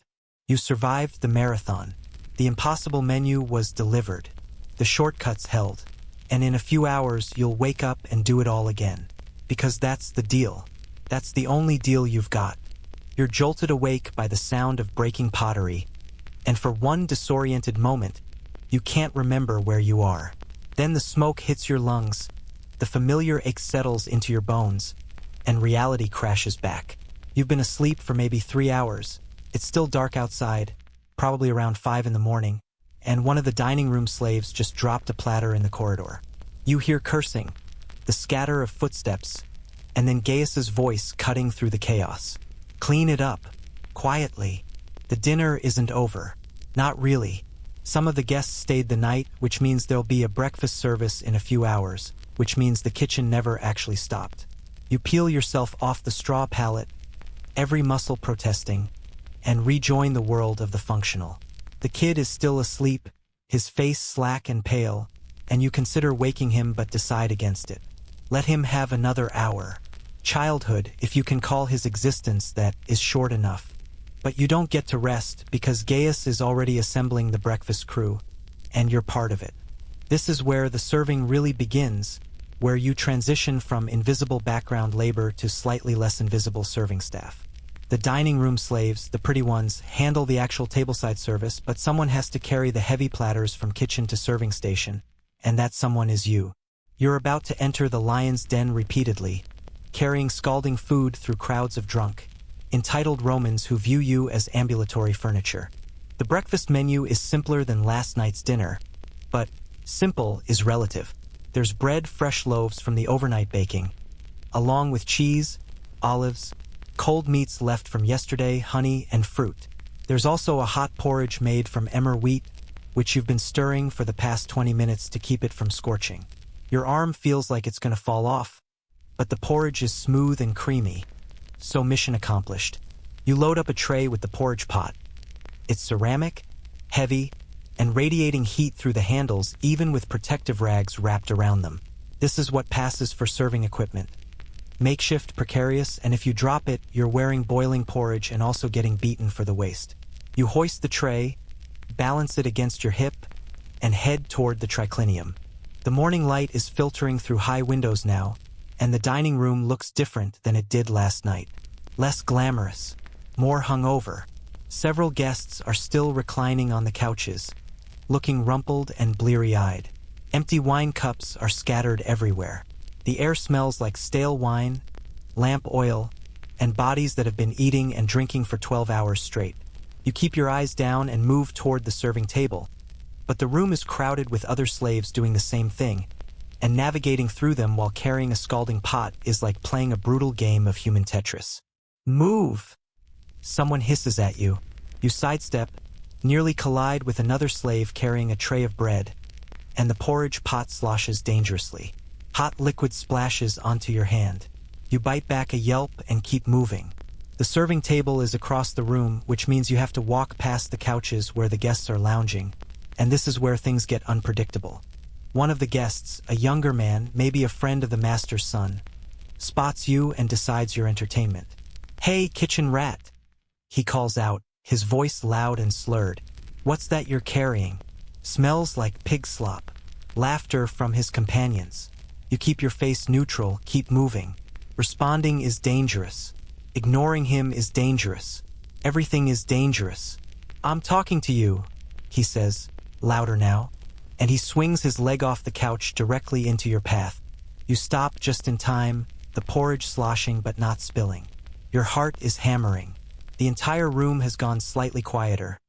You survived the marathon. The impossible menu was delivered. The shortcuts held. And in a few hours, you'll wake up and do it all again. Because that's the deal. That's the only deal you've got. You're jolted awake by the sound of breaking pottery. And for one disoriented moment, you can't remember where you are. Then the smoke hits your lungs, the familiar ache settles into your bones, and reality crashes back. You've been asleep for maybe 3 hours. It's still dark outside, probably around 5 in the morning, and one of the dining room slaves just dropped a platter in the corridor. You hear cursing, the scatter of footsteps, and then Gaius's voice cutting through the chaos. Clean it up, quietly. The dinner isn't over. Not really. Some of the guests stayed the night, which means there'll be a breakfast service in a few hours, which means the kitchen never actually stopped. You peel yourself off the straw pallet, every muscle protesting, and rejoin the world of the functional. The kid is still asleep, his face slack and pale, and you consider waking him but decide against it. Let him have another hour. Childhood, if you can call his existence that, is short enough. But you don't get to rest because Gaius is already assembling the breakfast crew, and you're part of it. This is where the serving really begins, where you transition from invisible background labor to slightly less invisible serving staff. The dining room slaves, the pretty ones, handle the actual tableside service, but someone has to carry the heavy platters from kitchen to serving station, and that someone is you. You're about to enter the lion's den repeatedly, carrying scalding food through crowds of drunk, entitled Romans who view you as ambulatory furniture. The breakfast menu is simpler than last night's dinner, but simple is relative. There's bread, fresh loaves from the overnight baking, along with cheese, olives, cold meats left from yesterday, honey, and fruit. There's also a hot porridge made from emmer wheat, which you've been stirring for the past 20 minutes to keep it from scorching. Your arm feels like it's going to fall off, but the porridge is smooth and creamy. So mission accomplished. You load up a tray with the porridge pot. It's ceramic, heavy, and radiating heat through the handles even with protective rags wrapped around them. This is what passes for serving equipment. Makeshift, precarious, and if you drop it, you're wearing boiling porridge and also getting beaten for the waste. You hoist the tray, balance it against your hip, and head toward the triclinium. The morning light is filtering through high windows now, and the dining room looks different than it did last night. Less glamorous, more hungover. Several guests are still reclining on the couches, looking rumpled and bleary-eyed. Empty wine cups are scattered everywhere. The air smells like stale wine, lamp oil, and bodies that have been eating and drinking for 12 hours straight. You keep your eyes down and move toward the serving table, but the room is crowded with other slaves doing the same thing, and navigating through them while carrying a scalding pot is like playing a brutal game of human Tetris. Move! Someone hisses at you. You sidestep, nearly collide with another slave carrying a tray of bread, and the porridge pot sloshes dangerously. Hot liquid splashes onto your hand. You bite back a yelp and keep moving. The serving table is across the room, which means you have to walk past the couches where the guests are lounging, and this is where things get unpredictable. One of the guests, a younger man, maybe a friend of the master's son, spots you and decides your entertainment. "Hey, kitchen rat," he calls out, his voice loud and slurred. "What's that you're carrying?" Smells like pig slop. Laughter from his companions. You keep your face neutral, keep moving. Responding is dangerous. Ignoring him is dangerous. Everything is dangerous. "I'm talking to you," he says, louder now, and he swings his leg off the couch directly into your path. You stop just in time, the porridge sloshing but not spilling. Your heart is hammering. The entire room has gone slightly quieter.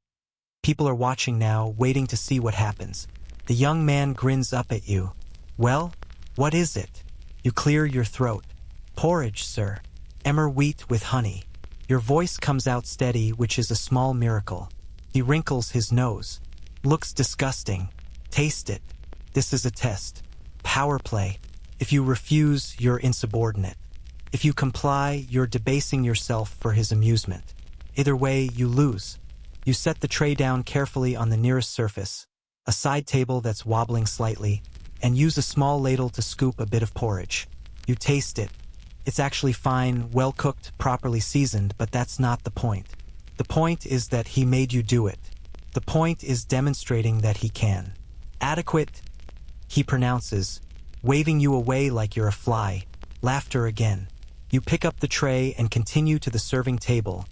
People are watching now, waiting to see what happens. The young man grins up at you. "Well, what is it?" You clear your throat. "Porridge, sir. Emmer wheat with honey." Your voice comes out steady, which is a small miracle. He wrinkles his nose. "Looks disgusting. Taste it. This is a test. Power play. If you refuse, you're insubordinate. If you comply, you're debasing yourself for his amusement. Either way, you lose." You set the tray down carefully on the nearest surface, a side table that's wobbling slightly, and use a small ladle to scoop a bit of porridge. You taste it. It's actually fine, well-cooked, properly seasoned, but that's not the point. The point is that he made you do it. The point is demonstrating that he can. Adequate, he pronounces, waving you away like you're a fly. Laughter again. You pick up the tray and continue to the serving table,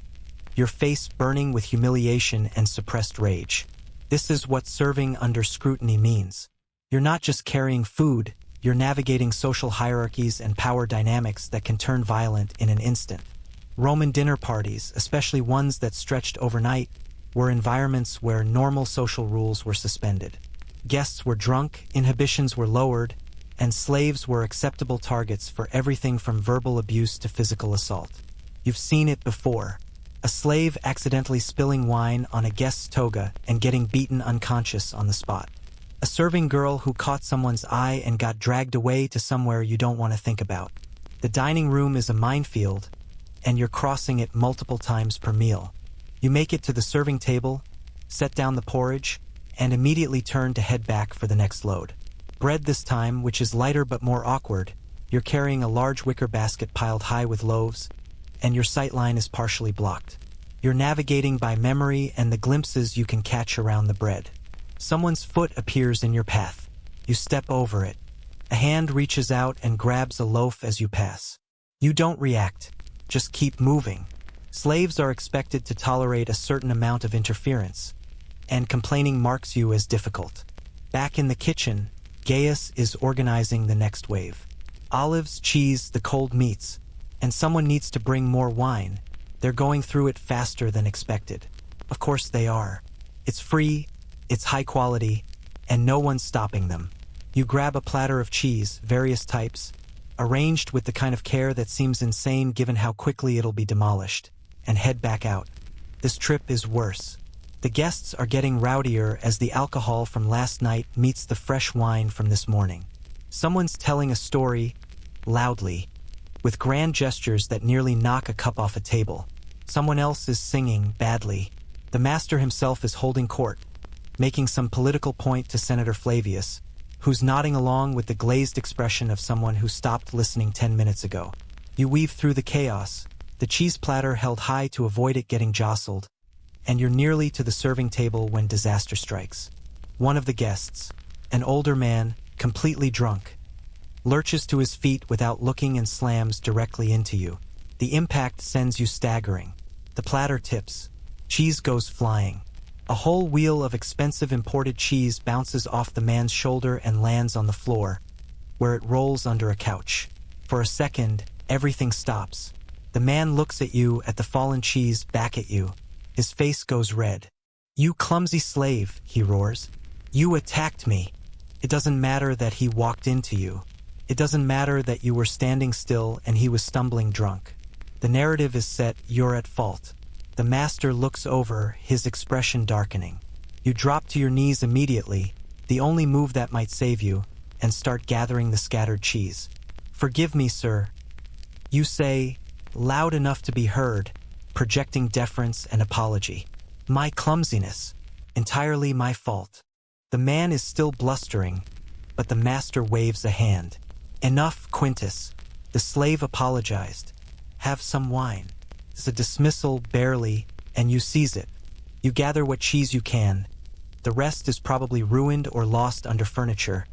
your face burning with humiliation and suppressed rage. This is what serving under scrutiny means. You're not just carrying food, you're navigating social hierarchies and power dynamics that can turn violent in an instant. Roman dinner parties, especially ones that stretched overnight, were environments where normal social rules were suspended. Guests were drunk, inhibitions were lowered, and slaves were acceptable targets for everything from verbal abuse to physical assault. You've seen it before. A slave accidentally spilling wine on a guest's toga and getting beaten unconscious on the spot. A serving girl who caught someone's eye and got dragged away to somewhere you don't want to think about. The dining room is a minefield, and you're crossing it multiple times per meal. You make it to the serving table, set down the porridge, and immediately turn to head back for the next load. Bread this time, which is lighter but more awkward. You're carrying a large wicker basket piled high with loaves, and your sightline is partially blocked. You're navigating by memory and the glimpses you can catch around the bread. Someone's foot appears in your path. You step over it. A hand reaches out and grabs a loaf as you pass. You don't react, just keep moving. Slaves are expected to tolerate a certain amount of interference, and complaining marks you as difficult. Back in the kitchen, Gaius is organizing the next wave. Olives, cheese, the cold meats, and someone needs to bring more wine. They're going through it faster than expected. Of course they are. It's free, it's high quality, and no one's stopping them. You grab a platter of cheese, various types, arranged with the kind of care that seems insane given how quickly it'll be demolished, and head back out. This trip is worse. The guests are getting rowdier as the alcohol from last night meets the fresh wine from this morning. Someone's telling a story, loudly, with grand gestures that nearly knock a cup off a table. Someone else is singing, badly. The master himself is holding court, making some political point to Senator Flavius, who's nodding along with the glazed expression of someone who stopped listening 10 minutes ago. You weave through the chaos, the cheese platter held high to avoid it getting jostled, and you're nearly to the serving table when disaster strikes. One of the guests, an older man, completely drunk, lurches to his feet without looking and slams directly into you. The impact sends you staggering. The platter tips. Cheese goes flying. A whole wheel of expensive imported cheese bounces off the man's shoulder and lands on the floor, where it rolls under a couch. For a second, everything stops. The man looks at you, at the fallen cheese, back at you. His face goes red. "You clumsy slave," he roars. "You attacked me." It doesn't matter that he walked into you. It doesn't matter that you were standing still and he was stumbling drunk. The narrative is set, you're at fault. The master looks over, his expression darkening. You drop to your knees immediately, the only move that might save you, and start gathering the scattered cheese. "Forgive me, sir," you say, loud enough to be heard, projecting deference and apology. "My clumsiness. Entirely my fault." The man is still blustering, but the master waves a hand. "Enough, Quintus." The slave apologized. "Have some wine." It's a dismissal, barely, and you seize it. You gather what cheese you can. The rest is probably ruined or lost under furniture,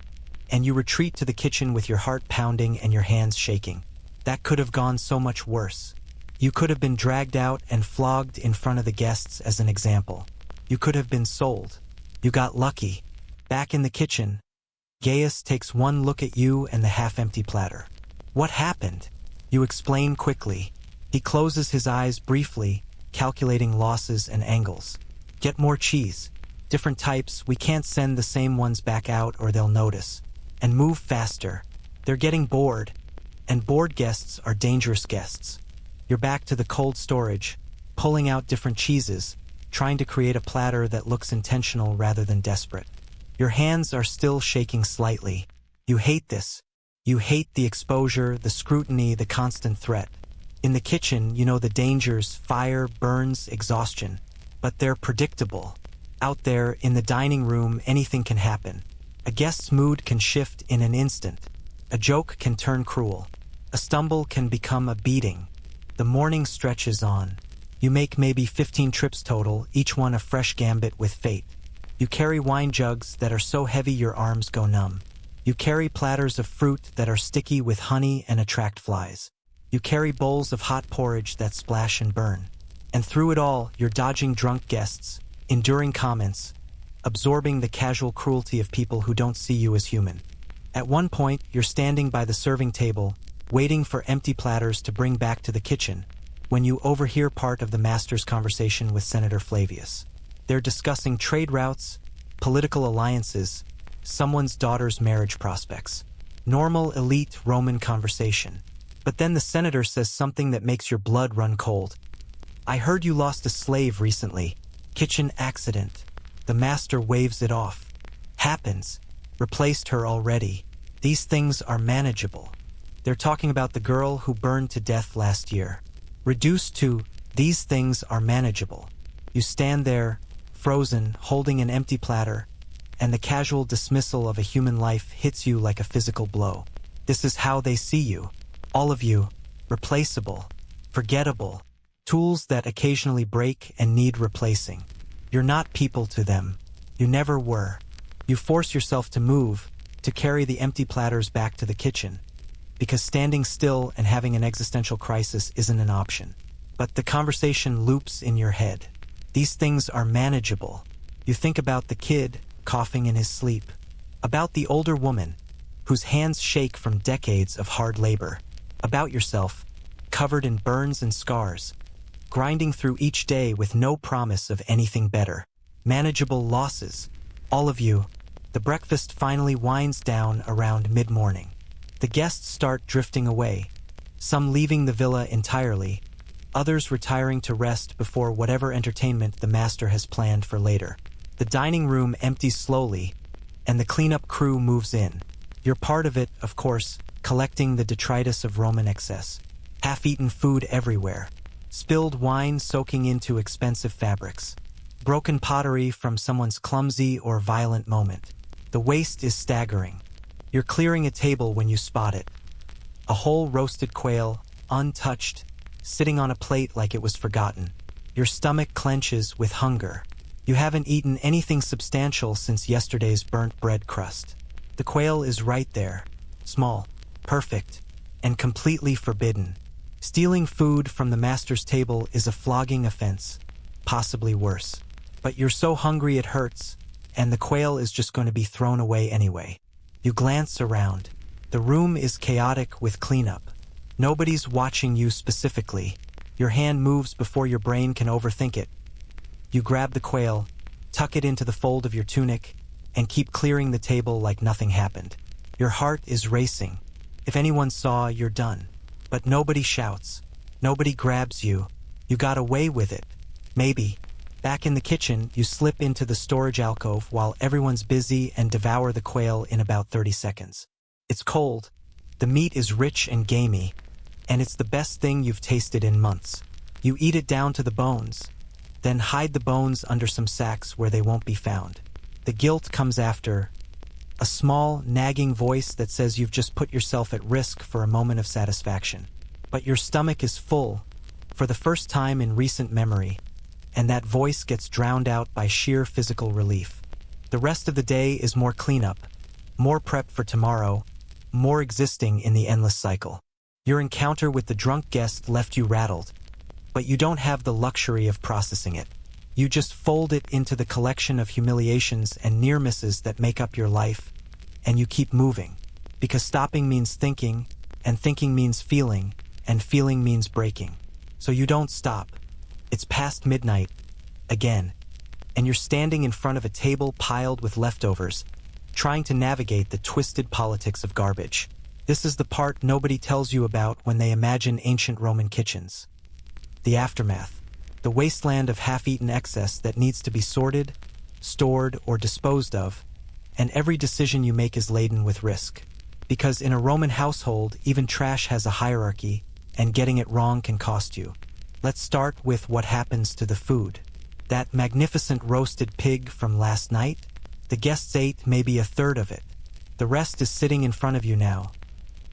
and you retreat to the kitchen with your heart pounding and your hands shaking. That could have gone so much worse. You could have been dragged out and flogged in front of the guests as an example. You could have been sold. You got lucky. Back in the kitchen, Gaius takes one look at you and the half-empty platter. "What happened?" You explain quickly. He closes his eyes briefly, calculating losses and angles. "Get more cheese. Different types, we can't send the same ones back out or they'll notice. And move faster. They're getting bored. And bored guests are dangerous guests." You're back to the cold storage, pulling out different cheeses, trying to create a platter that looks intentional rather than desperate. Your hands are still shaking slightly. You hate this. You hate the exposure, the scrutiny, the constant threat. In the kitchen, you know the dangers, fire, burns, exhaustion. But they're predictable. Out there, in the dining room, anything can happen. A guest's mood can shift in an instant. A joke can turn cruel. A stumble can become a beating. The morning stretches on. You make maybe 15 trips total, each one a fresh gambit with fate. You carry wine jugs that are so heavy your arms go numb. You carry platters of fruit that are sticky with honey and attract flies. You carry bowls of hot porridge that splash and burn. And through it all, you're dodging drunk guests, enduring comments, absorbing the casual cruelty of people who don't see you as human. At one point, you're standing by the serving table, waiting for empty platters to bring back to the kitchen, when you overhear part of the master's conversation with Senator Flavius. They're discussing trade routes, political alliances, someone's daughter's marriage prospects. Normal, elite Roman conversation. But then the senator says something that makes your blood run cold. "I heard you lost a slave recently. Kitchen accident." The master waves it off. "Happens. Replaced her already. These things are manageable." They're talking about the girl who burned to death last year. Reduced to, "These things are manageable." You stand there, frozen, holding an empty platter, and the casual dismissal of a human life hits you like a physical blow. This is how they see you. All of you, replaceable, forgettable, tools that occasionally break and need replacing. You're not people to them. You never were. You force yourself to move, to carry the empty platters back to the kitchen, because standing still and having an existential crisis isn't an option. But the conversation loops in your head. These things are manageable. You think about the kid coughing in his sleep, about the older woman whose hands shake from decades of hard labor, about yourself, covered in burns and scars, grinding through each day with no promise of anything better. Manageable losses. All of you. The breakfast finally winds down around mid-morning. The guests start drifting away, some leaving the villa entirely, others retiring to rest before whatever entertainment the master has planned for later. The dining room empties slowly, and the cleanup crew moves in. You're part of it, of course, collecting the detritus of Roman excess. Half-eaten food everywhere. Spilled wine soaking into expensive fabrics. Broken pottery from someone's clumsy or violent moment. The waste is staggering. You're clearing a table when you spot it. A whole roasted quail, untouched, sitting on a plate like it was forgotten. Your stomach clenches with hunger. You haven't eaten anything substantial since yesterday's burnt bread crust. The quail is right there, small, perfect, and completely forbidden. Stealing food from the master's table is a flogging offense, possibly worse. But you're so hungry it hurts, and the quail is just going to be thrown away anyway. You glance around. The room is chaotic with cleanup. Nobody's watching you specifically. Your hand moves before your brain can overthink it. You grab the quail, tuck it into the fold of your tunic, and keep clearing the table like nothing happened. Your heart is racing. If anyone saw, you're done. But nobody shouts. Nobody grabs you. You got away with it. Maybe. Back in the kitchen, you slip into the storage alcove while everyone's busy and devour the quail in about 30 seconds. It's cold. The meat is rich and gamey, and it's the best thing you've tasted in months. You eat it down to the bones, then hide the bones under some sacks where they won't be found. The guilt comes after, a small, nagging voice that says you've just put yourself at risk for a moment of satisfaction. But your stomach is full, for the first time in recent memory, and that voice gets drowned out by sheer physical relief. The rest of the day is more cleanup, more prep for tomorrow, more existing in the endless cycle. Your encounter with the drunk guest left you rattled, but you don't have the luxury of processing it. You just fold it into the collection of humiliations and near misses that make up your life, and you keep moving, because stopping means thinking, and thinking means feeling, and feeling means breaking. So you don't stop. It's past midnight, again, and you're standing in front of a table piled with leftovers, trying to navigate the twisted politics of garbage. This is the part nobody tells you about when they imagine ancient Roman kitchens. The aftermath, the wasteland of half-eaten excess that needs to be sorted, stored, or disposed of, and every decision you make is laden with risk. Because in a Roman household, even trash has a hierarchy, and getting it wrong can cost you. Let's start with what happens to the food. That magnificent roasted pig from last night? The guests ate maybe a third of it. The rest is sitting in front of you now,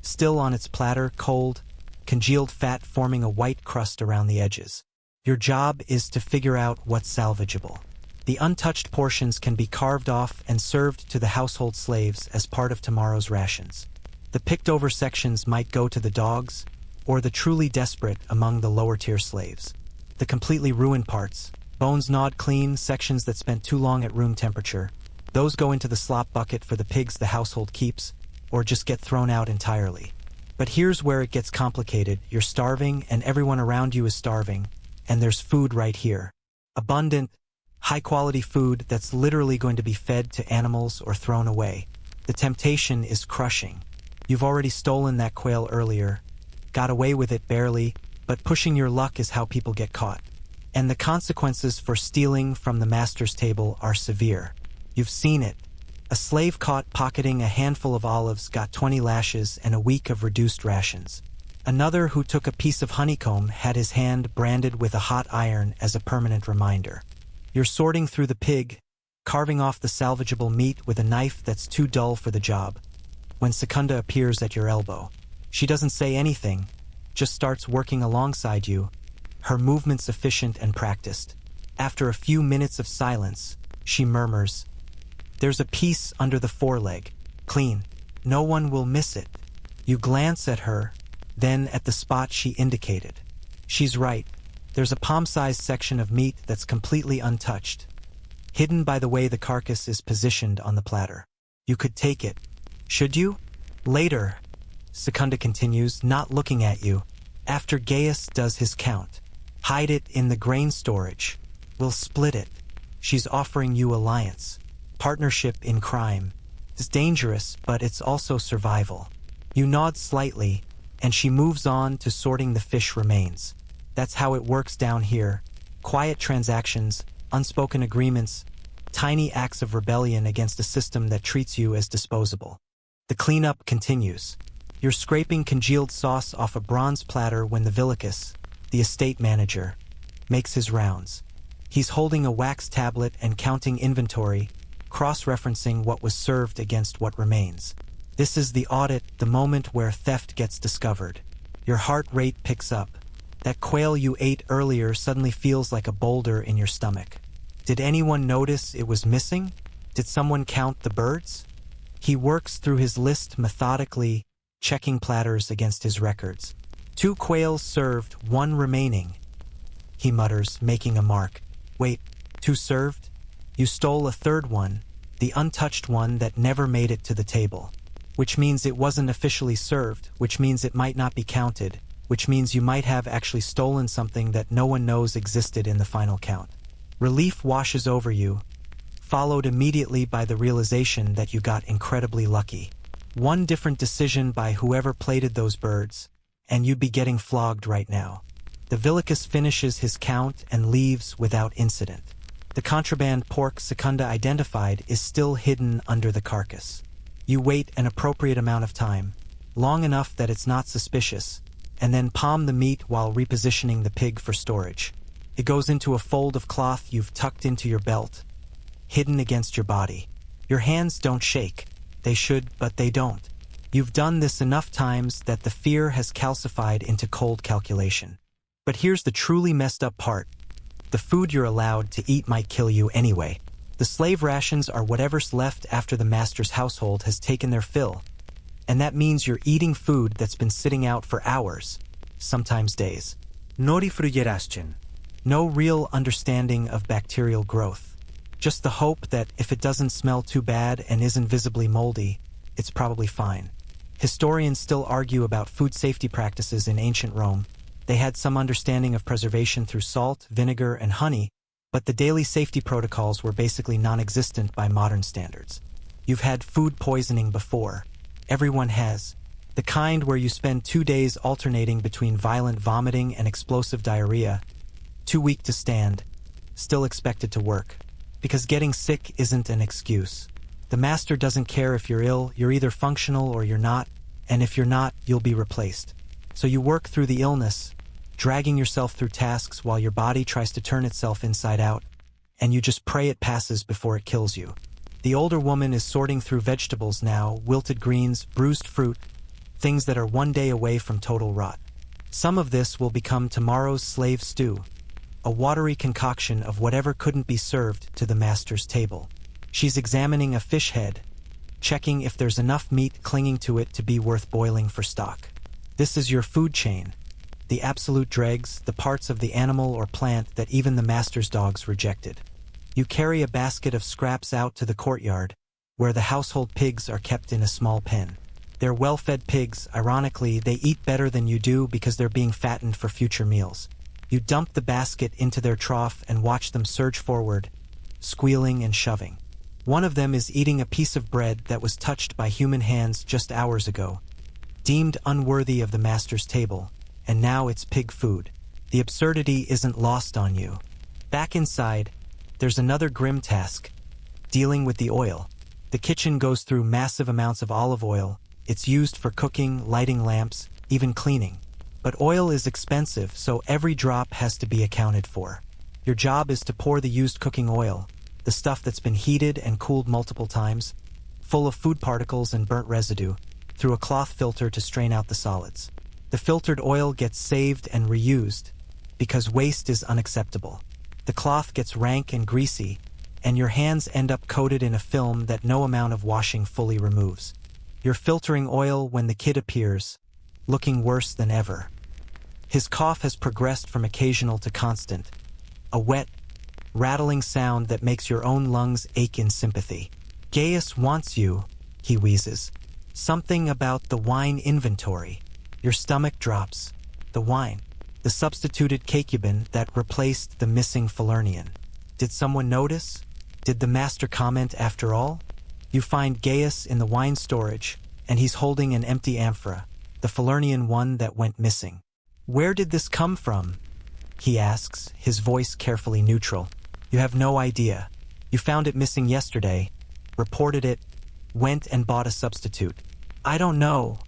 still on its platter, cold, congealed fat forming a white crust around the edges. Your job is to figure out what's salvageable. The untouched portions can be carved off and served to the household slaves as part of tomorrow's rations. The picked-over sections might go to the dogs, or the truly desperate among the lower-tier slaves. The completely ruined parts, bones gnawed clean, sections that spent too long at room temperature, those go into the slop bucket for the pigs the household keeps, or just get thrown out entirely. But here's where it gets complicated. You're starving, and everyone around you is starving, and there's food right here. Abundant, high-quality food that's literally going to be fed to animals or thrown away. The temptation is crushing. You've already stolen that quail earlier, got away with it barely, but pushing your luck is how people get caught. And the consequences for stealing from the master's table are severe. You've seen it. A slave caught pocketing a handful of olives got 20 lashes and a week of reduced rations. Another who took a piece of honeycomb had his hand branded with a hot iron as a permanent reminder. You're sorting through the pig, carving off the salvageable meat with a knife that's too dull for the job, when Secunda appears at your elbow. She doesn't say anything, just starts working alongside you, her movements efficient and practiced. After a few minutes of silence, she murmurs, "There's a piece under the foreleg, clean. No one will miss it." You glance at her, then at the spot she indicated. She's right. There's a palm-sized section of meat that's completely untouched, hidden by the way the carcass is positioned on the platter. You could take it. Should you? Later, Secunda continues, not looking at you, after Gaius does his count. Hide it in the grain storage. We'll split it. She's offering you alliance. Partnership in crime. It's dangerous, but it's also survival. You nod slightly, and she moves on to sorting the fish remains. That's how it works down here. Quiet transactions, unspoken agreements, tiny acts of rebellion against a system that treats you as disposable. The cleanup continues. You're scraping congealed sauce off a bronze platter when the Villicus, the estate manager, makes his rounds. He's holding a wax tablet and counting inventory, cross-referencing what was served against what remains. This is the audit, the moment where theft gets discovered. Your heart rate picks up. That quail you ate earlier suddenly feels like a boulder in your stomach. Did anyone notice it was missing? Did someone count the birds? He works through his list methodically, checking platters against his records. 2 quails served, 1 remaining, he mutters, making a mark. Wait, 2 served? You stole a 3rd one, the untouched one that never made it to the table. Which means it wasn't officially served, which means it might not be counted, which means you might have actually stolen something that no one knows existed in the final count. Relief washes over you, followed immediately by the realization that you got incredibly lucky. One different decision by whoever plated those birds, and you'd be getting flogged right now. The Villicus finishes his count and leaves without incident. The contraband pork Secunda identified is still hidden under the carcass. You wait an appropriate amount of time, long enough that it's not suspicious, and then palm the meat while repositioning the pig for storage. It goes into a fold of cloth you've tucked into your belt, hidden against your body. Your hands don't shake. They should, but they don't. You've done this enough times that the fear has calcified into cold calculation. But here's the truly messed up part. The food you're allowed to eat might kill you anyway. The slave rations are whatever's left after the master's household has taken their fill. And that means you're eating food that's been sitting out for hours, sometimes days. Nourishment. No real understanding of bacterial growth. Just the hope that if it doesn't smell too bad and isn't visibly moldy, it's probably fine. Historians still argue about food safety practices in ancient Rome. They had some understanding of preservation through salt, vinegar, and honey, but the daily safety protocols were basically non-existent by modern standards. You've had food poisoning before. Everyone has. The kind where you spend 2 days alternating between violent vomiting and explosive diarrhea, too weak to stand, still expected to work. Because getting sick isn't an excuse. The master doesn't care if you're ill, you're either functional or you're not, and if you're not, you'll be replaced. So you work through the illness, dragging yourself through tasks while your body tries to turn itself inside out, and you just pray it passes before it kills you. The older woman is sorting through vegetables now, wilted greens, bruised fruit, things that are 1 day away from total rot. Some of this will become tomorrow's slave stew. a watery concoction of whatever couldn't be served to the master's table. She's examining a fish head, checking if there's enough meat clinging to it to be worth boiling for stock. This is your food chain, the absolute dregs, the parts of the animal or plant that even the master's dogs rejected. You carry a basket of scraps out to the courtyard, where the household pigs are kept in a small pen. They're well-fed pigs. Ironically, they eat better than you do because they're being fattened for future meals. You dump the basket into their trough and watch them surge forward, squealing and shoving. One of them is eating a piece of bread that was touched by human hands just hours ago, deemed unworthy of the master's table, and now it's pig food. The absurdity isn't lost on you. Back inside, there's another grim task, dealing with the oil. The kitchen goes through massive amounts of olive oil. It's used for cooking, lighting lamps, even cleaning. But oil is expensive, so every drop has to be accounted for. Your job is to pour the used cooking oil, the stuff that's been heated and cooled multiple times, full of food particles and burnt residue, through a cloth filter to strain out the solids. The filtered oil gets saved and reused, because waste is unacceptable. The cloth gets rank and greasy, and your hands end up coated in a film that no amount of washing fully removes. You're filtering oil when the kid appears, looking worse than ever. His cough has progressed from occasional to constant, a wet, rattling sound that makes your own lungs ache in sympathy. Gaius wants you, he wheezes. Something about the wine inventory. Your stomach drops. The wine. The substituted Cacubin that replaced the missing Falernian. Did someone notice? Did the master comment after all? You find Gaius in the wine storage, and he's holding an empty amphora, the Falernian one that went missing. Where did this come from? He asks, his voice carefully neutral. You have no idea. You found it missing yesterday, reported it, went and bought a substitute. I don't know,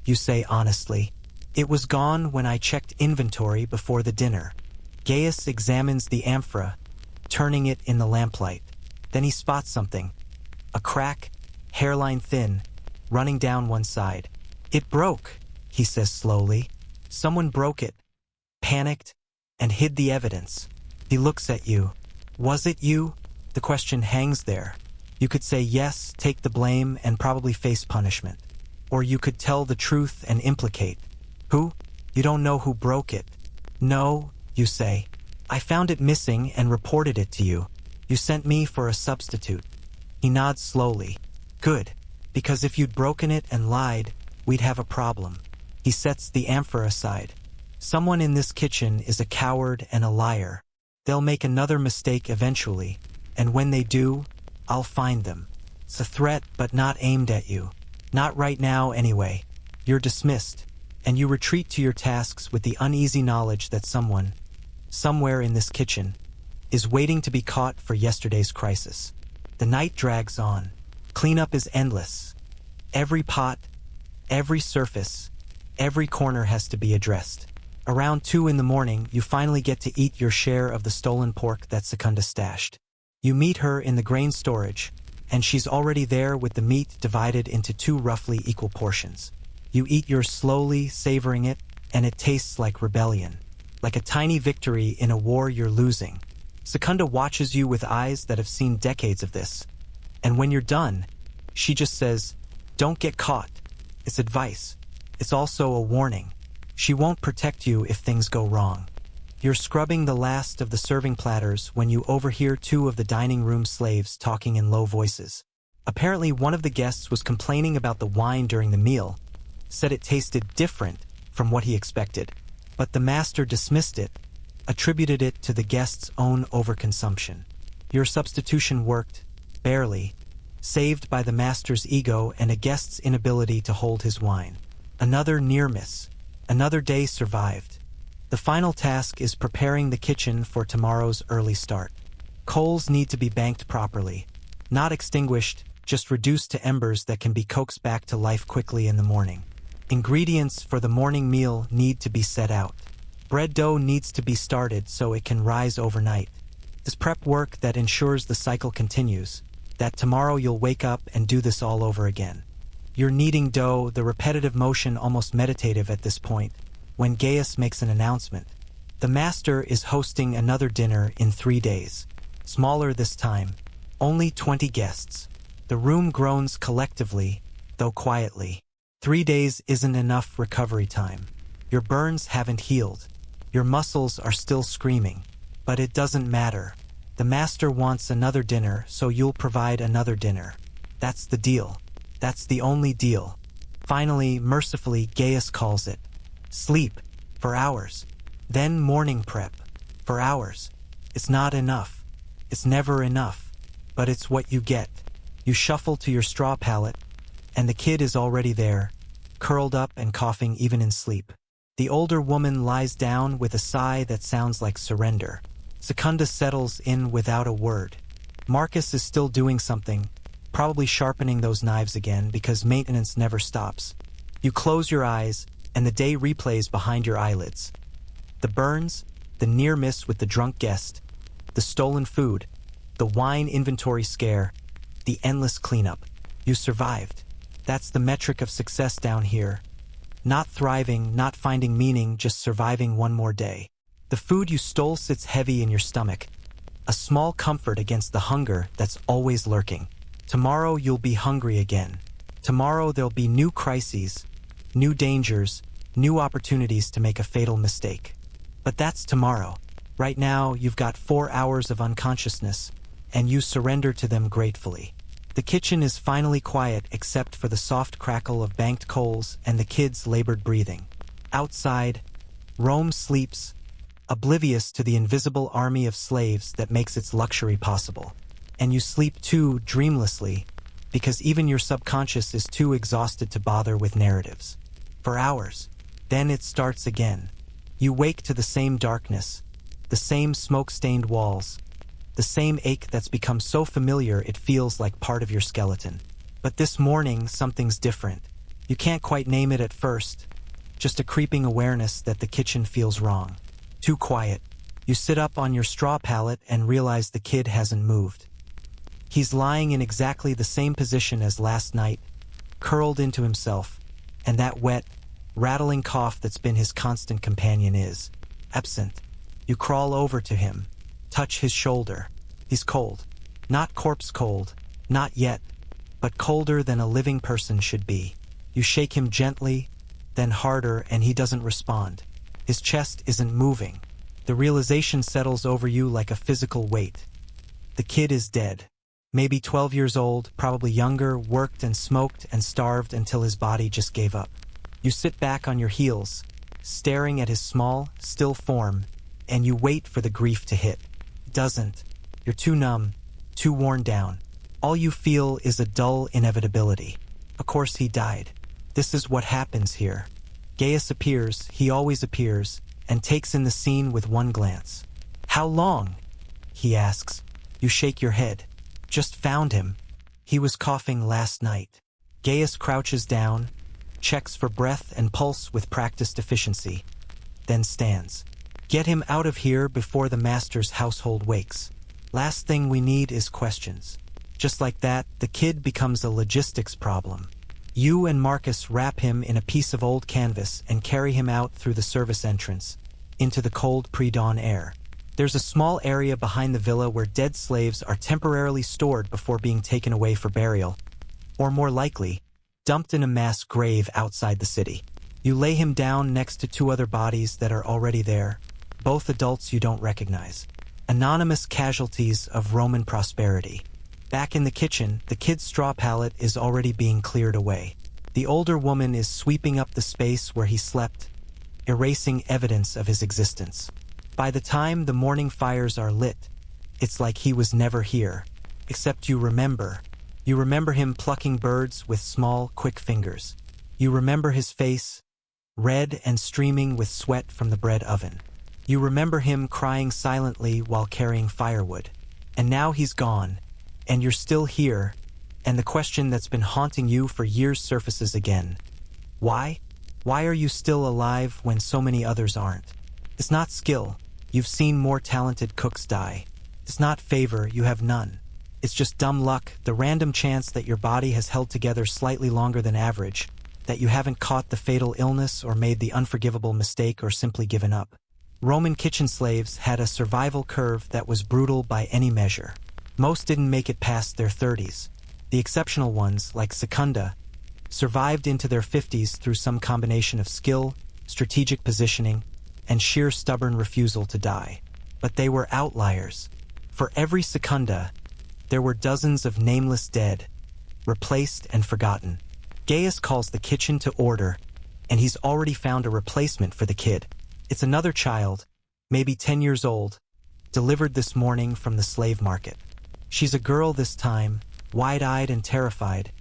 you say honestly. It was gone when I checked inventory before the dinner. Gaius examines the amphora, turning it in the lamplight. Then he spots something. A crack, hairline thin, running down one side. It broke, he says slowly. Someone broke it, panicked, and hid the evidence. He looks at you. Was it you? The question hangs there. You could say yes, take the blame, and probably face punishment. Or you could tell the truth and implicate. Who? You don't know who broke it. No, you say. I found it missing and reported it to you. You sent me for a substitute. He nods slowly. Good, because if you'd broken it and lied, we'd have a problem. He sets the amphora aside. Someone in this kitchen is a coward and a liar. They'll make another mistake eventually, and when they do, I'll find them. It's a threat, but not aimed at you. Not right now, anyway. You're dismissed, and you retreat to your tasks with the uneasy knowledge that someone, somewhere in this kitchen, is waiting to be caught for yesterday's crisis. The night drags on. Cleanup is endless. Every pot, every surface, every corner has to be addressed. Around 2 in the morning, you finally get to eat your share of the stolen pork that Secunda stashed. You meet her in the grain storage, and she's already there with the meat divided into 2 roughly equal portions. You eat yours slowly, savoring it, and it tastes like rebellion, like a tiny victory in a war you're losing. Secunda watches you with eyes that have seen decades of this. And when you're done, she just says, "Don't get caught." It's advice. It's also a warning. She won't protect you if things go wrong. You're scrubbing the last of the serving platters when you overhear 2 of the dining room slaves talking in low voices. Apparently, one of the guests was complaining about the wine during the meal, said it tasted different from what he expected, but the master dismissed it, attributed it to the guest's own overconsumption. Your substitution worked, barely, saved by the master's ego and a guest's inability to hold his wine. Another near miss. Another day survived. The final task is preparing the kitchen for tomorrow's early start. Coals need to be banked properly. Not extinguished, just reduced to embers that can be coaxed back to life quickly in the morning. Ingredients for the morning meal need to be set out. Bread dough needs to be started so it can rise overnight. This prep work that ensures the cycle continues, that tomorrow you'll wake up and do this all over again. You're kneading dough, the repetitive motion almost meditative at this point, when Gaius makes an announcement. The master is hosting another dinner in 3 days. Smaller this time, only 20 guests. The room groans collectively, though quietly. 3 days isn't enough recovery time. Your burns haven't healed. Your muscles are still screaming. But it doesn't matter. The master wants another dinner, so you'll provide another dinner. That's the deal. That's the only deal. Finally, mercifully, Gaius calls it. Sleep. For hours. Then morning prep. For hours. It's not enough. It's never enough. But it's what you get. You shuffle to your straw pallet, and the kid is already there, curled up and coughing even in sleep. The older woman lies down with a sigh that sounds like surrender. Secunda settles in without a word. Marcus is still doing something, probably sharpening those knives again because maintenance never stops. You close your eyes, and the day replays behind your eyelids. The burns, the near miss with the drunk guest, the stolen food, the wine inventory scare, the endless cleanup. You survived. That's the metric of success down here. Not thriving, not finding meaning, just surviving one more day. The food you stole sits heavy in your stomach, a small comfort against the hunger that's always lurking. Tomorrow you'll be hungry again. Tomorrow there'll be new crises, new dangers, new opportunities to make a fatal mistake. But that's tomorrow. Right now, you've got 4 hours of unconsciousness, and you surrender to them gratefully. The kitchen is finally quiet except for the soft crackle of banked coals and the kids' labored breathing. Outside, Rome sleeps, oblivious to the invisible army of slaves that makes its luxury possible. And you sleep too, dreamlessly, because even your subconscious is too exhausted to bother with narratives. For hours. Then it starts again. You wake to the same darkness, the same smoke-stained walls, the same ache that's become so familiar it feels like part of your skeleton. But this morning, something's different. You can't quite name it at first, just a creeping awareness that the kitchen feels wrong. Too quiet. You sit up on your straw pallet and realize the kid hasn't moved. He's lying in exactly the same position as last night, curled into himself, and that wet, rattling cough that's been his constant companion is absent. You crawl over to him, touch his shoulder. He's cold. Not corpse cold, not yet, but colder than a living person should be. You shake him gently, then harder, and he doesn't respond. His chest isn't moving. The realization settles over you like a physical weight. The kid is dead. Maybe 12 years old, probably younger, worked and smoked and starved until his body just gave up. You sit back on your heels, staring at his small, still form, and you wait for the grief to hit. It doesn't. You're too numb, too worn down. All you feel is a dull inevitability. Of course he died. This is what happens here. Gaius appears, he always appears, and takes in the scene with one glance. "How long?" he asks. You shake your head. "Just found him. He was coughing last night." Gaius crouches down, checks for breath and pulse with practiced efficiency, then stands. "Get him out of here before the master's household wakes. Last thing we need is questions." Just like that, the kid becomes a logistics problem. You and Marcus wrap him in a piece of old canvas and carry him out through the service entrance, into the cold pre-dawn air. There's a small area behind the villa where dead slaves are temporarily stored before being taken away for burial, or more likely, dumped in a mass grave outside the city. You lay him down next to 2 other bodies that are already there, both adults you don't recognize. Anonymous casualties of Roman prosperity. Back in the kitchen, the kid's straw pallet is already being cleared away. The older woman is sweeping up the space where he slept, erasing evidence of his existence. By the time the morning fires are lit, it's like he was never here. Except you remember. You remember him plucking birds with small, quick fingers. You remember his face, red and streaming with sweat from the bread oven. You remember him crying silently while carrying firewood. And now he's gone, and you're still here, and the question that's been haunting you for years surfaces again. Why? Why are you still alive when so many others aren't? It's not skill. You've seen more talented cooks die. It's not favor. You have none. It's just dumb luck, the random chance that your body has held together slightly longer than average, that you haven't caught the fatal illness or made the unforgivable mistake or simply given up. Roman kitchen slaves had a survival curve that was brutal by any measure. Most didn't make it past their 30s. The exceptional ones, like Secunda, survived into their 50s through some combination of skill, strategic positioning, and sheer stubborn refusal to die. But they were outliers. For every Secunda, there were dozens of nameless dead, replaced and forgotten. Gaius calls the kitchen to order, and he's already found a replacement for the kid. It's another child, maybe 10 years old, delivered this morning from the slave market. She's a girl this time, wide-eyed and terrified,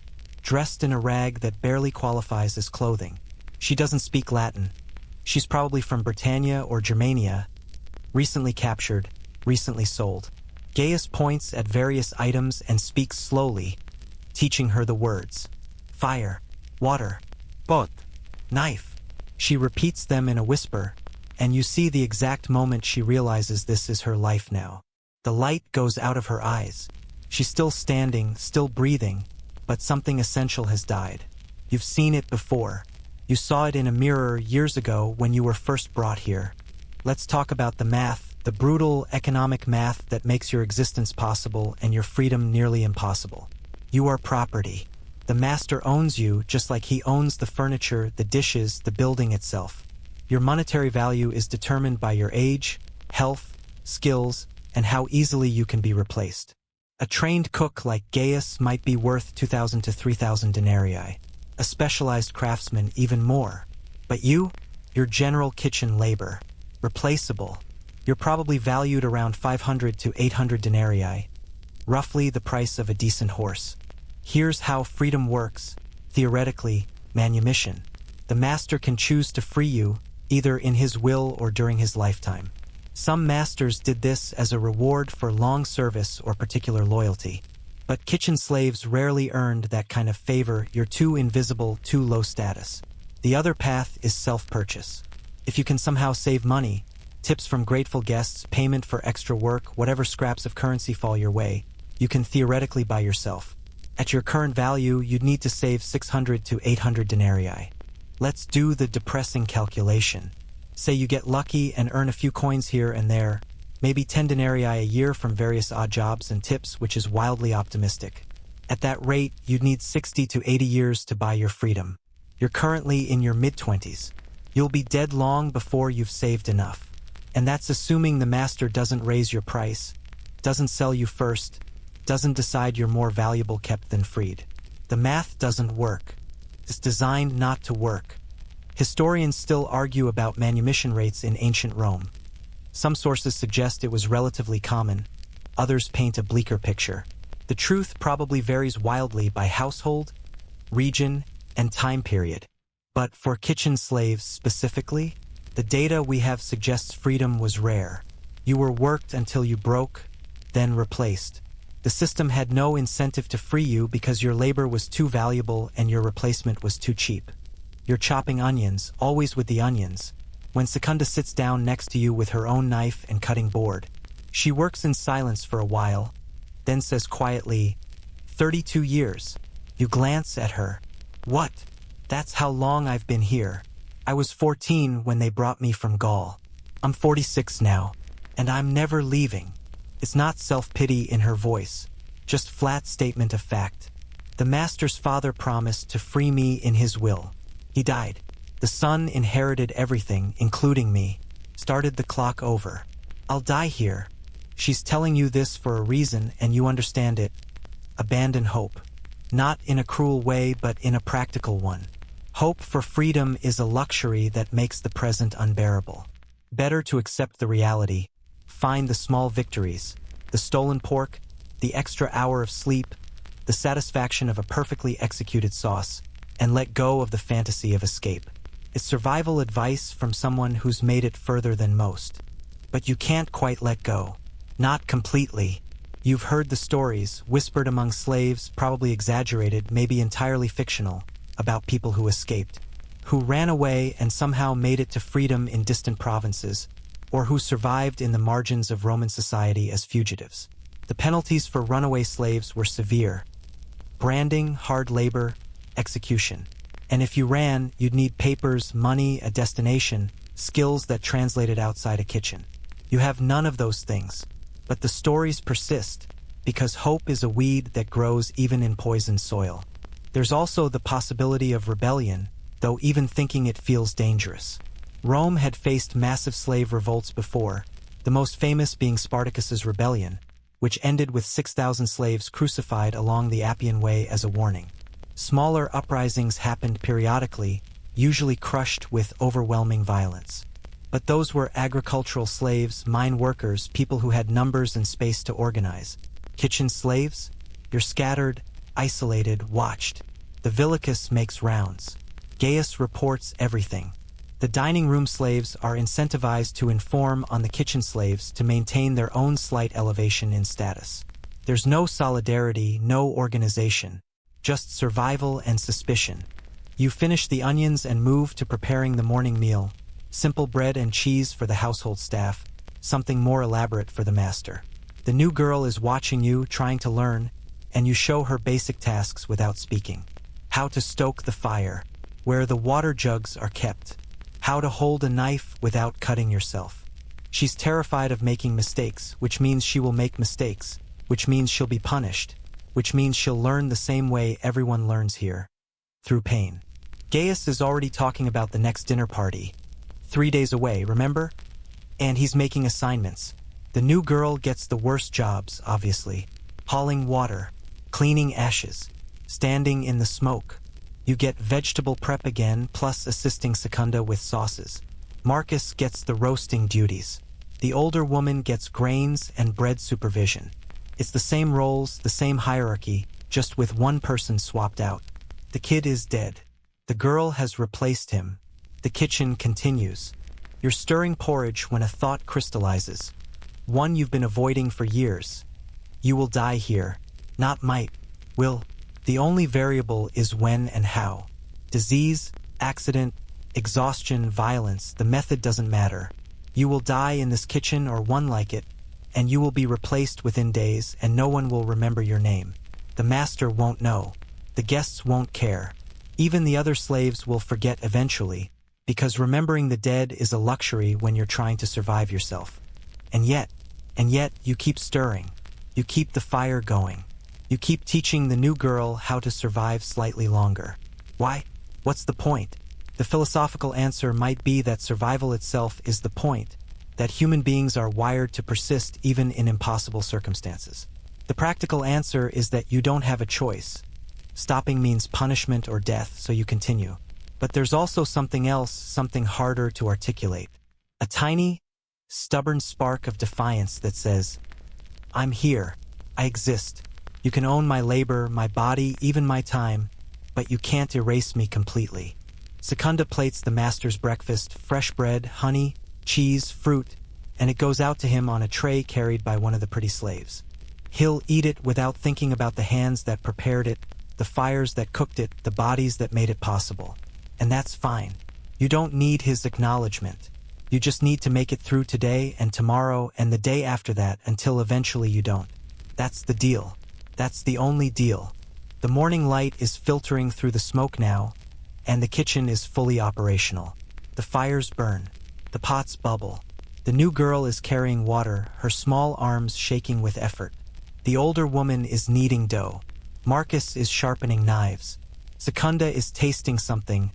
dressed in a rag that barely qualifies as clothing. She doesn't speak Latin. She's probably from Britannia or Germania, recently captured, recently sold. Gaius points at various items and speaks slowly, teaching her the words. Fire, water, pot, knife. She repeats them in a whisper, and you see the exact moment she realizes this is her life now. The light goes out of her eyes. She's still standing, still breathing, but something essential has died. You've seen it before. You saw it in a mirror years ago when you were first brought here. Let's talk about the math, the brutal economic math that makes your existence possible and your freedom nearly impossible. You are property. The master owns you just like he owns the furniture, the dishes, the building itself. Your monetary value is determined by your age, health, skills, and how easily you can be replaced. A trained cook like Gaius might be worth 2,000 to 3,000 denarii. A specialized craftsman even more. But you're general kitchen labor. Replaceable. You're probably valued around 500 to 800 denarii. Roughly the price of a decent horse. Here's how freedom works. Theoretically, manumission. The master can choose to free you, either in his will or during his lifetime. Some masters did this as a reward for long service or particular loyalty. But kitchen slaves rarely earned that kind of favor. You're too invisible, too low status. The other path is self-purchase. If you can somehow save money, tips from grateful guests, payment for extra work, whatever scraps of currency fall your way, you can theoretically buy yourself. At your current value, you'd need to save 600 to 800 denarii. Let's do the depressing calculation. Say you get lucky and earn a few coins here and there, maybe 10 denarii a year from various odd jobs and tips, which is wildly optimistic. At that rate, you'd need 60 to 80 years to buy your freedom. You're currently in your mid-20s. You'll be dead long before you've saved enough. And that's assuming the master doesn't raise your price, doesn't sell you first, doesn't decide you're more valuable kept than freed. The math doesn't work. It's designed not to work. Historians still argue about manumission rates in ancient Rome. Some sources suggest it was relatively common. Others paint a bleaker picture. The truth probably varies wildly by household, region, and time period. But for kitchen slaves specifically, the data we have suggests freedom was rare. You were worked until you broke, then replaced. The system had no incentive to free you because your labor was too valuable and your replacement was too cheap. You're chopping onions, always with the onions, when Secunda sits down next to you with her own knife and cutting board. She works in silence for a while, then says quietly, 32 years. You glance at her. What? That's how long I've been here. I was 14 when they brought me from Gaul. I'm 46 now, and I'm never leaving. It's not self-pity in her voice, just flat statement of fact. The master's father promised to free me in his will. He died. The son inherited everything, including me. Started the clock over. I'll die here. She's telling you this for a reason, and you understand it. Abandon hope. Not in a cruel way, but in a practical one. Hope for freedom is a luxury that makes the present unbearable. Better to accept the reality. Find the small victories. The stolen pork, the extra hour of sleep, the satisfaction of a perfectly executed sauce, and let go of the fantasy of escape. It's survival advice from someone who's made it further than most. But you can't quite let go. Not completely. You've heard the stories, whispered among slaves, probably exaggerated, maybe entirely fictional, about people who escaped, who ran away and somehow made it to freedom in distant provinces, or who survived in the margins of Roman society as fugitives. The penalties for runaway slaves were severe. Branding, hard labor, execution. And if you ran, you'd need papers, money, a destination, skills that translated outside a kitchen. You have none of those things, but the stories persist, because hope is a weed that grows even in poisoned soil. There's also the possibility of rebellion, though even thinking it feels dangerous. Rome had faced massive slave revolts before, the most famous being Spartacus's rebellion, which ended with 6,000 slaves crucified along the Appian Way as a warning. Smaller uprisings happened periodically, usually crushed with overwhelming violence. But those were agricultural slaves, mine workers, people who had numbers and space to organize. Kitchen slaves? You're scattered, isolated, watched. The villicus makes rounds. Gaius reports everything. The dining room slaves are incentivized to inform on the kitchen slaves to maintain their own slight elevation in status. There's no solidarity, no organization, just survival and suspicion. You finish the onions and move to preparing the morning meal. Simple bread and cheese for the household staff, something more elaborate for the master. The new girl is watching you, trying to learn, and you show her basic tasks without speaking. How to stoke the fire, where the water jugs are kept. How to hold a knife without cutting yourself. She's terrified of making mistakes, which means she will make mistakes, which means she'll be punished, which means she'll learn the same way everyone learns here, through pain. Gaius is already talking about the next dinner party. 3 days away, remember? And he's making assignments. The new girl gets the worst jobs, obviously. Hauling water, cleaning ashes, standing in the smoke. You get vegetable prep again, plus assisting Secunda with sauces. Marcus gets the roasting duties. The older woman gets grains and bread supervision. It's the same roles, the same hierarchy, just with one person swapped out. The kid is dead. The girl has replaced him. The kitchen continues. You're stirring porridge when a thought crystallizes. One you've been avoiding for years. You will die here. Not might. Will. The only variable is when and how. Disease, accident, exhaustion, violence, the method doesn't matter. You will die in this kitchen or one like it, and you will be replaced within days, and no one will remember your name. The master won't know. The guests won't care. Even the other slaves will forget eventually, because remembering the dead is a luxury when you're trying to survive yourself. And yet, you keep stirring. You keep the fire going. You keep teaching the new girl how to survive slightly longer. Why? What's the point? The philosophical answer might be that survival itself is the point, that human beings are wired to persist even in impossible circumstances. The practical answer is that you don't have a choice. Stopping means punishment or death, so you continue. But there's also something else, something harder to articulate. A tiny, stubborn spark of defiance that says, I'm here, I exist. You can own my labor, my body, even my time, but you can't erase me completely. Secunda plates the master's breakfast, fresh bread, honey, cheese, fruit, and it goes out to him on a tray carried by one of the pretty slaves. He'll eat it without thinking about the hands that prepared it, the fires that cooked it, the bodies that made it possible. And that's fine. You don't need his acknowledgement. You just need to make it through today and tomorrow and the day after that until eventually you don't. That's the deal. That's the only deal. The morning light is filtering through the smoke now, and the kitchen is fully operational. The fires burn. The pots bubble. The new girl is carrying water, her small arms shaking with effort. The older woman is kneading dough. Marcus is sharpening knives. Secunda is tasting something,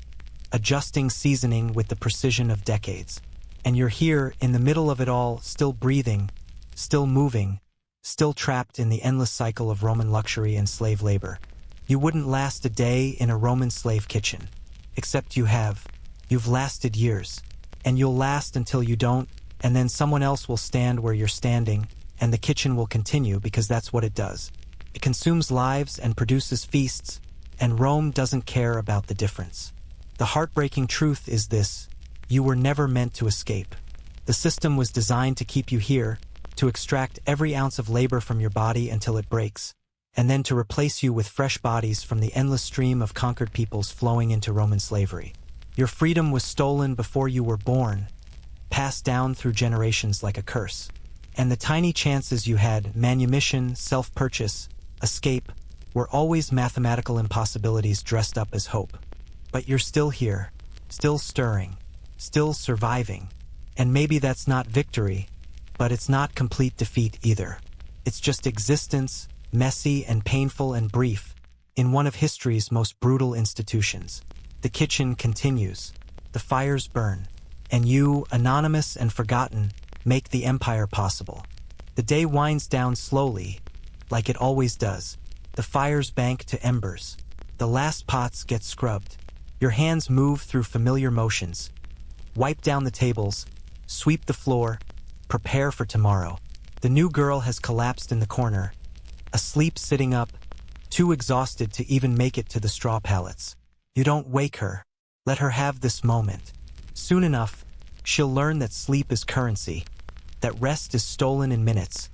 adjusting seasoning with the precision of decades. And you're here, in the middle of it all, still breathing, still moving, still trapped in the endless cycle of Roman luxury and slave labor. You wouldn't last a day in a Roman slave kitchen. Except you have. You've lasted years. And you'll last until you don't, and then someone else will stand where you're standing, and the kitchen will continue because that's what it does. It consumes lives and produces feasts, and Rome doesn't care about the difference. The heartbreaking truth is this: you were never meant to escape. The system was designed to keep you here, to extract every ounce of labor from your body until it breaks, and then to replace you with fresh bodies from the endless stream of conquered peoples flowing into Roman slavery. Your freedom was stolen before you were born, passed down through generations like a curse. And the tiny chances you had, manumission, self-purchase, escape, were always mathematical impossibilities dressed up as hope. But you're still here, still stirring, still surviving. And maybe that's not victory, but it's not complete defeat either. It's just existence, messy and painful and brief, in one of history's most brutal institutions. The kitchen continues. The fires burn. And you, anonymous and forgotten, make the empire possible. The day winds down slowly, like it always does. The fires bank to embers. The last pots get scrubbed. Your hands move through familiar motions. Wipe down the tables, sweep the floor, prepare for tomorrow. The new girl has collapsed in the corner, asleep sitting up, too exhausted to even make it to the straw pallets. You don't wake her. Let her have this moment. Soon enough, she'll learn that sleep is currency, that rest is stolen in minutes,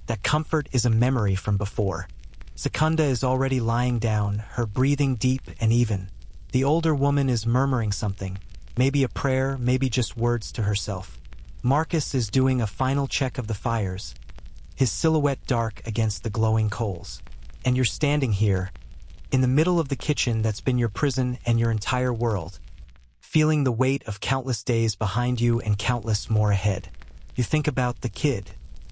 that comfort is a memory from before. Secunda is already lying down, her breathing deep and even. The older woman is murmuring something, maybe a prayer, maybe just words to herself. Marcus is doing a final check of the fires, his silhouette dark against the glowing coals. And you're standing here, in the middle of the kitchen that's been your prison and your entire world, feeling the weight of countless days behind you and countless more ahead. You think about the kid,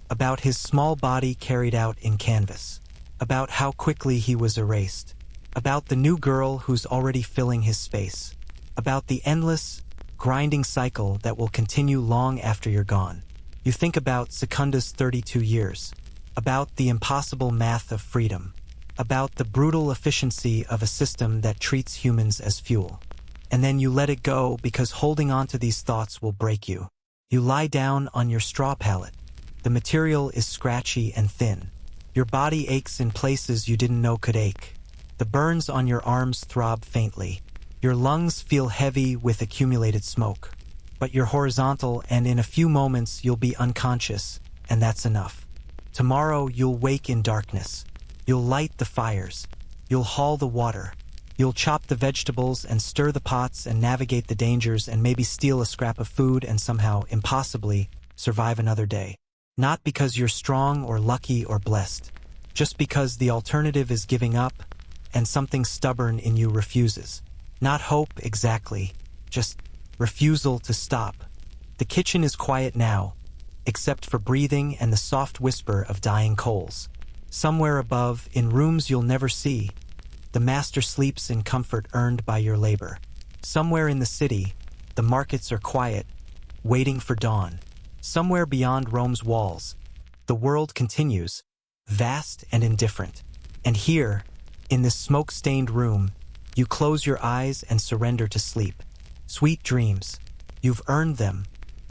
about his small body carried out in canvas, about how quickly he was erased, about the new girl who's already filling his space, about the endless, grinding cycle that will continue long after you're gone. You think about Secunda's 32 years, about the impossible math of freedom, about the brutal efficiency of a system that treats humans as fuel. And then you let it go because holding on to these thoughts will break you. You lie down on your straw pallet. The material is scratchy and thin. Your body aches in places you didn't know could ache. The burns on your arms throb faintly. Your lungs feel heavy with accumulated smoke. But you're horizontal, and in a few moments you'll be unconscious, and that's enough. Tomorrow you'll wake in darkness. You'll light the fires. You'll haul the water. You'll chop the vegetables and stir the pots and navigate the dangers and maybe steal a scrap of food and somehow, impossibly, survive another day. Not because you're strong or lucky or blessed, just because the alternative is giving up and something stubborn in you refuses. Not hope exactly, just refusal to stop. The kitchen is quiet now, except for breathing and the soft whisper of dying coals. Somewhere above, in rooms you'll never see, the master sleeps in comfort earned by your labor. Somewhere in the city, the markets are quiet, waiting for dawn. Somewhere beyond Rome's walls, the world continues, vast and indifferent. And here, in this smoke-stained room, you close your eyes and surrender to sleep. Sweet dreams. You've earned them,